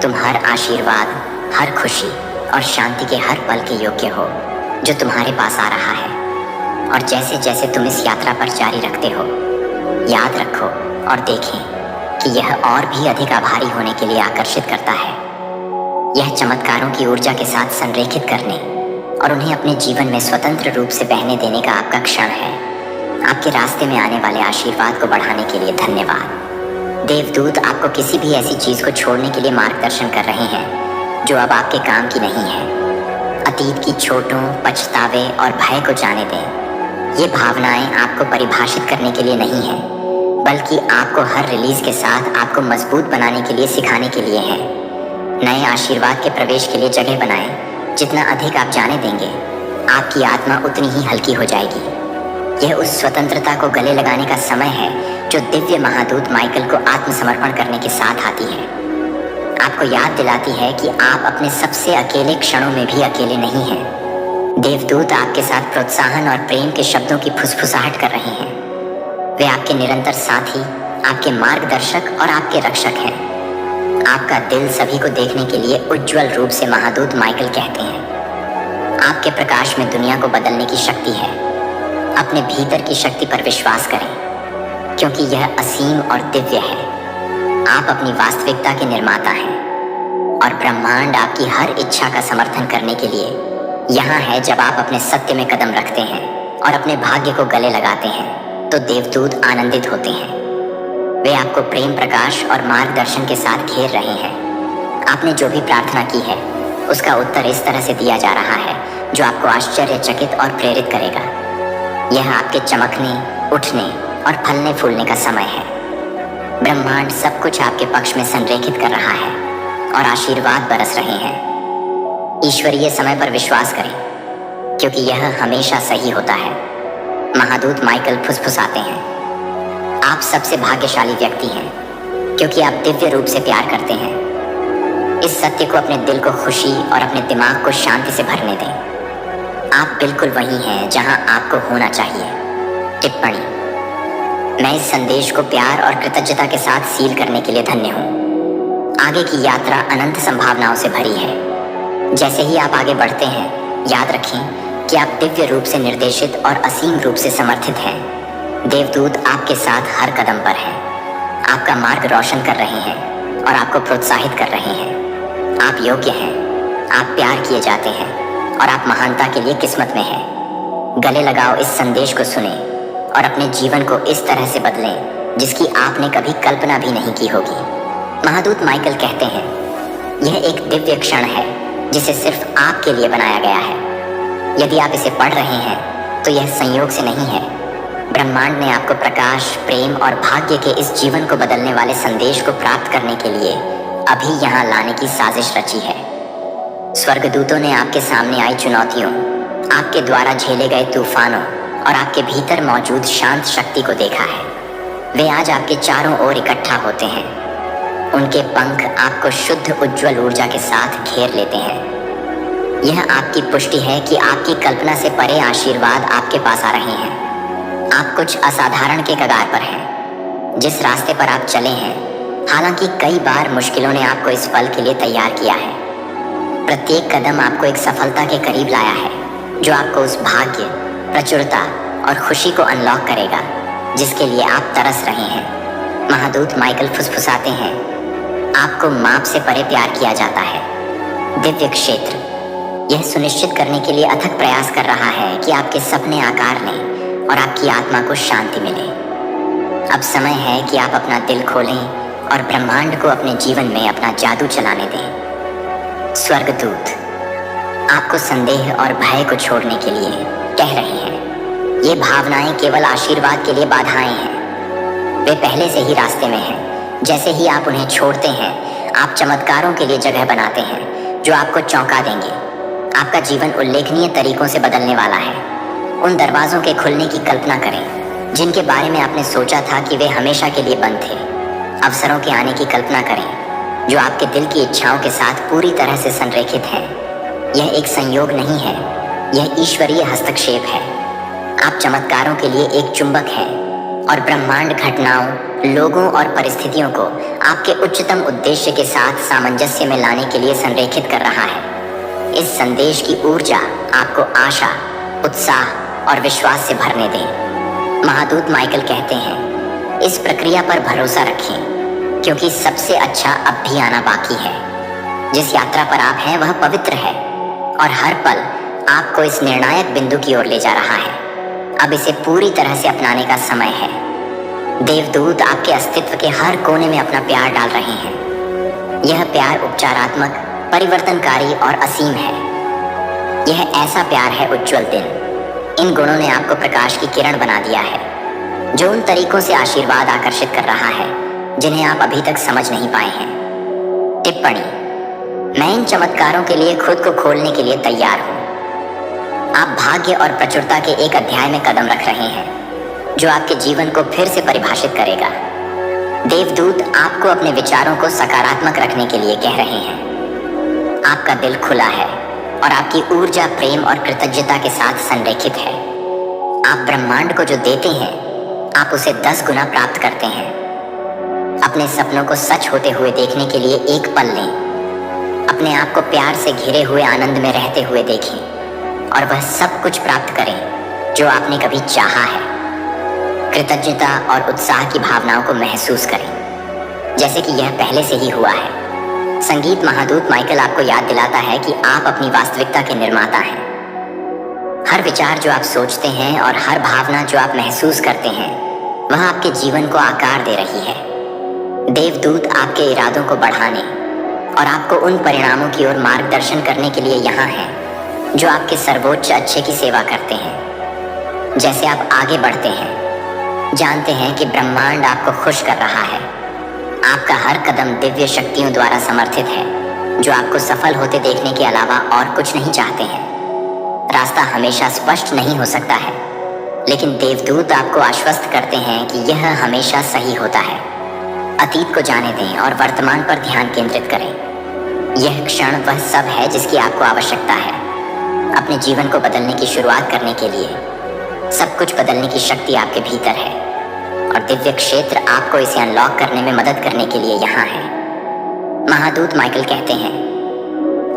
तुम हर आशीर्वाद, हर खुशी और शांति के हर पल के योग्य हो जो तुम्हारे पास आ रहा है। और जैसे जैसे तुम इस यात्रा पर जारी रखते हो, याद रखो और देखें कि यह और भी अधिक आभारी होने के लिए आकर्षित करता है। यह चमत्कारों की ऊर्जा के साथ संरेखित करने और उन्हें अपने जीवन में स्वतंत्र रूप से बहने देने का आपका क्षण है। आपके रास्ते में आने वाले आशीर्वाद को बढ़ाने के लिए धन्यवाद। देवदूत आपको किसी भी ऐसी चीज को छोड़ने के लिए मार्गदर्शन कर रहे हैं जो अब आपके काम की नहीं है। अतीत की चोटों, पछतावे और भय को जाने दें। ये भावनाएं आपको परिभाषित करने के लिए नहीं है, बल्कि आपको हर रिलीज के साथ आपको मजबूत बनाने के लिए सिखाने के लिए है। नए आशीर्वाद के प्रवेश के लिए जगह बनाएं। जितना अधिक आप जाने देंगे, आपकी आत्मा उतनी ही हल्की हो जाएगी। यह उस स्वतंत्रता को गले लगाने का समय है जो दिव्य महादूत माइकल को आत्मसमर्पण करने के साथ आती है। आपको याद दिलाती है कि आप अपने सबसे अकेले क्षणों में भी अकेले नहीं हैं। देवदूत आपके साथ प्रोत्साहन और प्रेम के शब्दों की फुसफुसाहट कर रहे हैं। वे आपके निरंतर साथी, आपके मार्गदर्शक और आपके रक्षक हैं। आपका दिल सभी को देखने के लिए उज्जवल रूप से महादूत माइकल कहते हैं, आपके प्रकाश में दुनिया को बदलने की शक्ति है। अपने भीतर की शक्ति पर विश्वास करें, क्योंकि यह असीम और दिव्य है। आप अपनी वास्तविकता के निर्माता हैं, और ब्रह्मांड आपकी हर इच्छा का समर्थन करने के लिए यहाँ है। जब आप अपने सत्य में कदम रखते हैं और अपने भाग्य को गले लगाते हैं, तो देवदूत आनंदित होते हैं। वे आपको प्रेम, प्रकाश और मार्गदर्शन के साथ घेर रहे हैं। आपने जो भी प्रार्थना की है, उसका उत्तर इस तरह से दिया जा रहा है जो आपको आश्चर्यचकित और प्रेरित करेगा। यह आपके चमकने, उठने और फलने फूलने का समय है। ब्रह्मांड सब कुछ आपके पक्ष में संरेखित कर रहा है और आशीर्वाद बरस रहे हैं। ईश्वरीय समय पर विश्वास करें, क्योंकि यह हमेशा सही होता है। महादूत माइकल फुसफुसाते हैं, आप सबसे भाग्यशाली व्यक्ति हैं, क्योंकि आप दिव्य रूप से प्यार करते हैं। इस सत्य को अपने दिल को खुशी और अपने दिमाग को शांति से भरने दें। आप बिल्कुल वही हैं जहां आपको होना चाहिए। टिप्पणी: मैं इस संदेश को प्यार और कृतज्ञता के साथ सील करने के लिए धन्य हूँ। आगे की यात्रा अनंत संभावनाओं से भरी है। जैसे ही आप आगे बढ़ते हैं, याद रखें कि आप दिव्य रूप से निर्देशित और असीम रूप से समर्थित हैं। देवदूत आपके साथ हर कदम पर हैं, आपका मार्ग रोशन कर रहे हैं और आपको प्रोत्साहित कर रहे हैं। आप योग्य हैं, आप प्यार किए जाते हैं और आप महानता के लिए किस्मत में हैं। गले लगाओ इस संदेश को सुने और अपने जीवन को इस तरह से बदलें जिसकी आपने कभी कल्पना भी नहीं की होगी। महादूत माइकल कहते हैं, यह एक दिव्य क्षण है जिसे सिर्फ आपके लिए बनाया गया है। यदि आप इसे पढ़ रहे हैं तो यह संयोग से नहीं है। ब्रह्मांड ने आपको प्रकाश, प्रेम और भाग्य के इस जीवन को बदलने वाले संदेश को प्राप्त करने के लिए अभी यहाँ लाने की साजिश रची है। स्वर्गदूतों ने आपके सामने आई चुनौतियों, आपके द्वारा झेले गए तूफानों और आपके भीतर मौजूद शांत शक्ति को देखा है। वे आज आपके चारों ओर इकट्ठा होते हैं। उनके पंख आपको शुद्ध उज्जवल ऊर्जा के साथ घेर लेते हैं। यह आपकी पुष्टि है कि आपकी कल्पना से परे आशीर्वाद आपके पास आ रहे हैं। आप कुछ असाधारण के कगार पर हैं। जिस रास्ते पर आप चले हैं, हालांकि कई बार मुश्किलों ने आपको इस पल के लिए तैयार किया है, प्रत्येक कदम आपको एक सफलता के करीब लाया है जो आपको उस भाग्य, प्रचुरता और खुशी को अनलॉक करेगा जिसके लिए आप तरस रहे हैं। महादूत माइकल फुसफुसाते हैं, आपको माप से परे प्यार किया जाता है। दिव्य क्षेत्र यह सुनिश्चित करने के लिए अथक प्रयास कर रहा है कि आपके सपने आकार लें और आपकी आत्मा को शांति मिले। अब समय है कि आप अपना दिल खोलें और ब्रह्मांड को अपने जीवन में अपना जादू चलाने दें। स्वर्गदूत आपको संदेह और भय को छोड़ने के लिए कह रहे हैं। ये भावनाएं केवल आशीर्वाद के लिए बाधाएं हैं। वे पहले से ही रास्ते में हैं। जैसे ही आप उन्हें छोड़ते हैं, आप चमत्कारों के लिए जगह बनाते हैं जो आपको चौंका देंगे। आपका जीवन उल्लेखनीय तरीकों से बदलने वाला है। उन दरवाजों के खुलने की कल्पना करें जिनके बारे में आपने सोचा था कि वे हमेशा के लिए बंद थे। अवसरों के आने की कल्पना करें जो आपके दिल की इच्छाओं के साथ पूरी तरह से संरेखित हैं। यह एक संयोग नहीं है, यह ईश्वरीय हस्तक्षेप है। आप चमत्कारों के लिए एक चुंबक हैं और ब्रह्मांड घटनाओं, लोगों और परिस्थितियों को आपके उच्चतम उद्देश्य के साथ सामंजस्य में लाने के लिए संरेखित कर रहा है। इस संदेश की ऊर्जा आपको आशा, उत्साह और विश्वास से भरने दें। महादूत माइकल कहते हैं, इस प्रक्रिया पर भरोसा रखें क्योंकि सबसे अच्छा अब भी आना बाकी है। जिस यात्रा पर आप हैं वह पवित्र है और हर पल आपको इस निर्णायक बिंदु की ओर ले जा रहा है। अब इसे पूरी तरह से अपनाने का समय है। देवदूत आपके अस्तित्व के हर कोने में अपना प्यार डाल रहे हैं। यह प्यार उपचारात्मक, परिवर्तनकारी और असीम है। यह ऐसा प्यार है उज्ज्वल दिन। इन गुणों ने आपको प्रकाश की किरण बना दिया है जो उन तरीकों से आशीर्वाद आकर्षित कर रहा है जिन्हें आप अभी तक समझ नहीं पाए हैं। टिप्पणी: मैं इन चमत्कारों के लिए खुद को खोलने के लिए तैयार हूँ। आप भाग्य और प्रचुरता के एक अध्याय में कदम रख रहे हैं जो आपके जीवन को फिर से परिभाषित करेगा। देवदूत आपको अपने विचारों को सकारात्मक रखने के लिए कह रहे हैं। आपका दिल खुला है और आपकी ऊर्जा प्रेम और कृतज्ञता के साथ संरेखित है। आप ब्रह्मांड को जो देते हैं आप उसे 10 गुना प्राप्त करते हैं। अपने सपनों को सच होते हुए देखने के लिए एक पल लें। अपने आप को प्यार से घिरे हुए आनंद में रहते हुए देखें और वह सब कुछ प्राप्त करें जो आपने कभी चाहा है। कृतज्ञता और उत्साह की भावनाओं को महसूस करें जैसे कि यह पहले से ही हुआ है। संगीत महादूत माइकल आपको याद दिलाता है कि आप अपनी वास्तविकता के निर्माता हैं। हर विचार जो आप सोचते हैं और हर भावना जो आप महसूस करते हैं वह आपके जीवन को आकार दे रही है। देवदूत आपके इरादों को बढ़ाने और आपको उन परिणामों की ओर मार्गदर्शन करने के लिए यहाँ हैं जो आपके सर्वोच्च अच्छे की सेवा करते हैं। जैसे आप आगे बढ़ते हैं, जानते हैं कि ब्रह्मांड आपको खुश कर रहा है। आपका हर कदम दिव्य शक्तियों द्वारा समर्थित है जो आपको सफल होते देखने के अलावा और कुछ नहीं चाहते हैं। रास्ता हमेशा स्पष्ट नहीं हो सकता है, लेकिन देवदूत आपको आश्वस्त करते हैं कि यह हमेशा सही होता है। अतीत को जाने दें और वर्तमान पर ध्यान केंद्रित करें। यह क्षण वह सब है जिसकी आपको आवश्यकता है अपने जीवन को बदलने की शुरुआत करने के लिए। सब कुछ बदलने की शक्ति आपके भीतर है और दिव्य क्षेत्र आपको इसे अनलॉक करने में मदद करने के लिए यहाँ है। महादूत माइकल कहते हैं,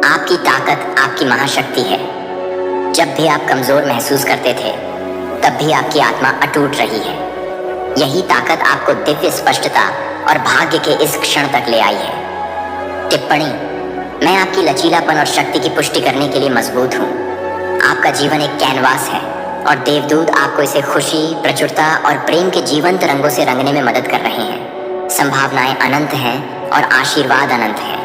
आपकी ताकत आपकी महाशक्ति है। जब भी आप कमजोर महसूस करते थे तब भी आपकी आत्मा अटूट रही है। यही ताकत आपको दिव्य स्पष्टता और भाग्य के इस क्षण तक ले आई है। टिप्पणी: मैं आपकी लचीलापन और शक्ति की पुष्टि करने के लिए मजबूत हूँ। आपका जीवन एक कैनवास है और देवदूत आपको इसे खुशी, प्रचुरता और प्रेम के जीवंत रंगों से रंगने में मदद कर रहे हैं। संभावनाएं अनंत हैं और आशीर्वाद अनंत है।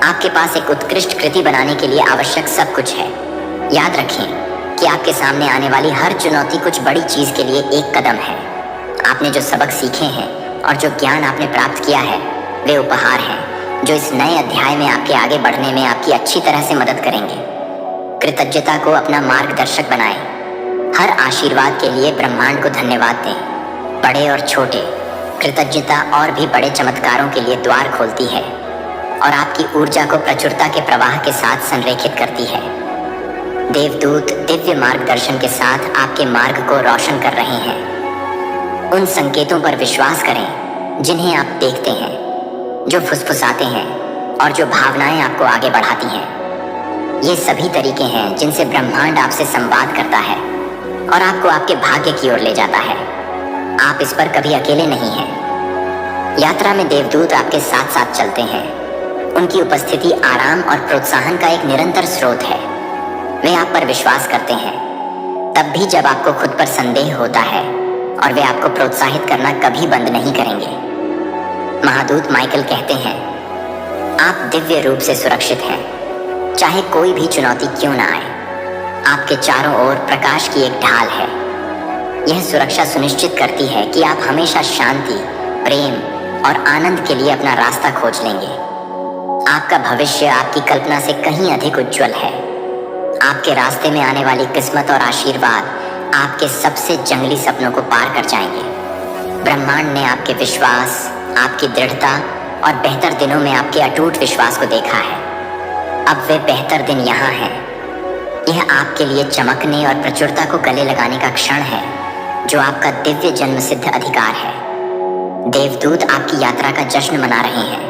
आपके पास एक उत्कृष्ट कृति बनाने के लिए आवश्यक सब कुछ है। याद रखें कि आपके सामने आने वाली हर चुनौती कुछ बड़ी चीज के लिए एक कदम है। आपने जो सबक सीखे हैं और जो ज्ञान आपने प्राप्त किया है वे उपहार हैं जो इस नए अध्याय में आपके आगे बढ़ने में आपकी अच्छी तरह से मदद करेंगे। कृतज्ञता को अपना मार्गदर्शक बनाएं। हर आशीर्वाद के लिए ब्रह्मांड को धन्यवाद दें। बड़े और छोटे, कृतज्ञता और भी बड़े चमत्कारों के लिए द्वार खोलती है और आपकी ऊर्जा को प्रचुरता के प्रवाह के साथ संरेखित करती है। देवदूत दिव्य मार्गदर्शन के साथ आपके मार्ग को रोशन कर रहे हैं। उन संकेतों पर विश्वास करें जिन्हें आप देखते हैं, जो फुसफुसाते हैं और जो भावनाएं आपको आगे बढ़ाती हैं। ये सभी तरीके हैं जिनसे ब्रह्मांड आपसे संवाद करता है और आपको आपके भाग्य की ओर ले जाता है। आप इस पर कभी अकेले नहीं हैं। यात्रा में देवदूत आपके साथ साथ चलते हैं। उनकी उपस्थिति आराम और प्रोत्साहन का एक निरंतर स्रोत है। वे आप पर विश्वास करते हैं तब भी जब आपको खुद पर संदेह होता है और वे आपको प्रोत्साहित करना कभी बंद नहीं करेंगे। महादूत माइकल कहते हैं, आप दिव्य रूप से सुरक्षित हैं, चाहे कोई भी चुनौती क्यों ना आए। आपके चारों ओर प्रकाश की एक ढाल है। यह सुरक्षा सुनिश्चित करती है कि आप हमेशा शांति, प्रेम और आनंद के लिए अपना रास्ता खोज लेंगे। आपका भविष्य आपकी कल्पना से कहीं अधिक उज्जवल है। आपके रास्ते में आने वाली किस्मत और आशीर्वाद आपके सबसे जंगली सपनों को पार कर जाएंगे। ब्रह्मांड ने आपके विश्वास, आपकी दृढ़ता और बेहतर दिनों में आपके अटूट विश्वास को देखा है। अब वे बेहतर दिन यहाँ हैं। यह आपके लिए चमकने और प्रचुरता को गले लगाने का क्षण है, जो आपका दिव्य जन्मसिद्ध अधिकार है। देवदूत आपकी यात्रा का जश्न मना रहे हैं।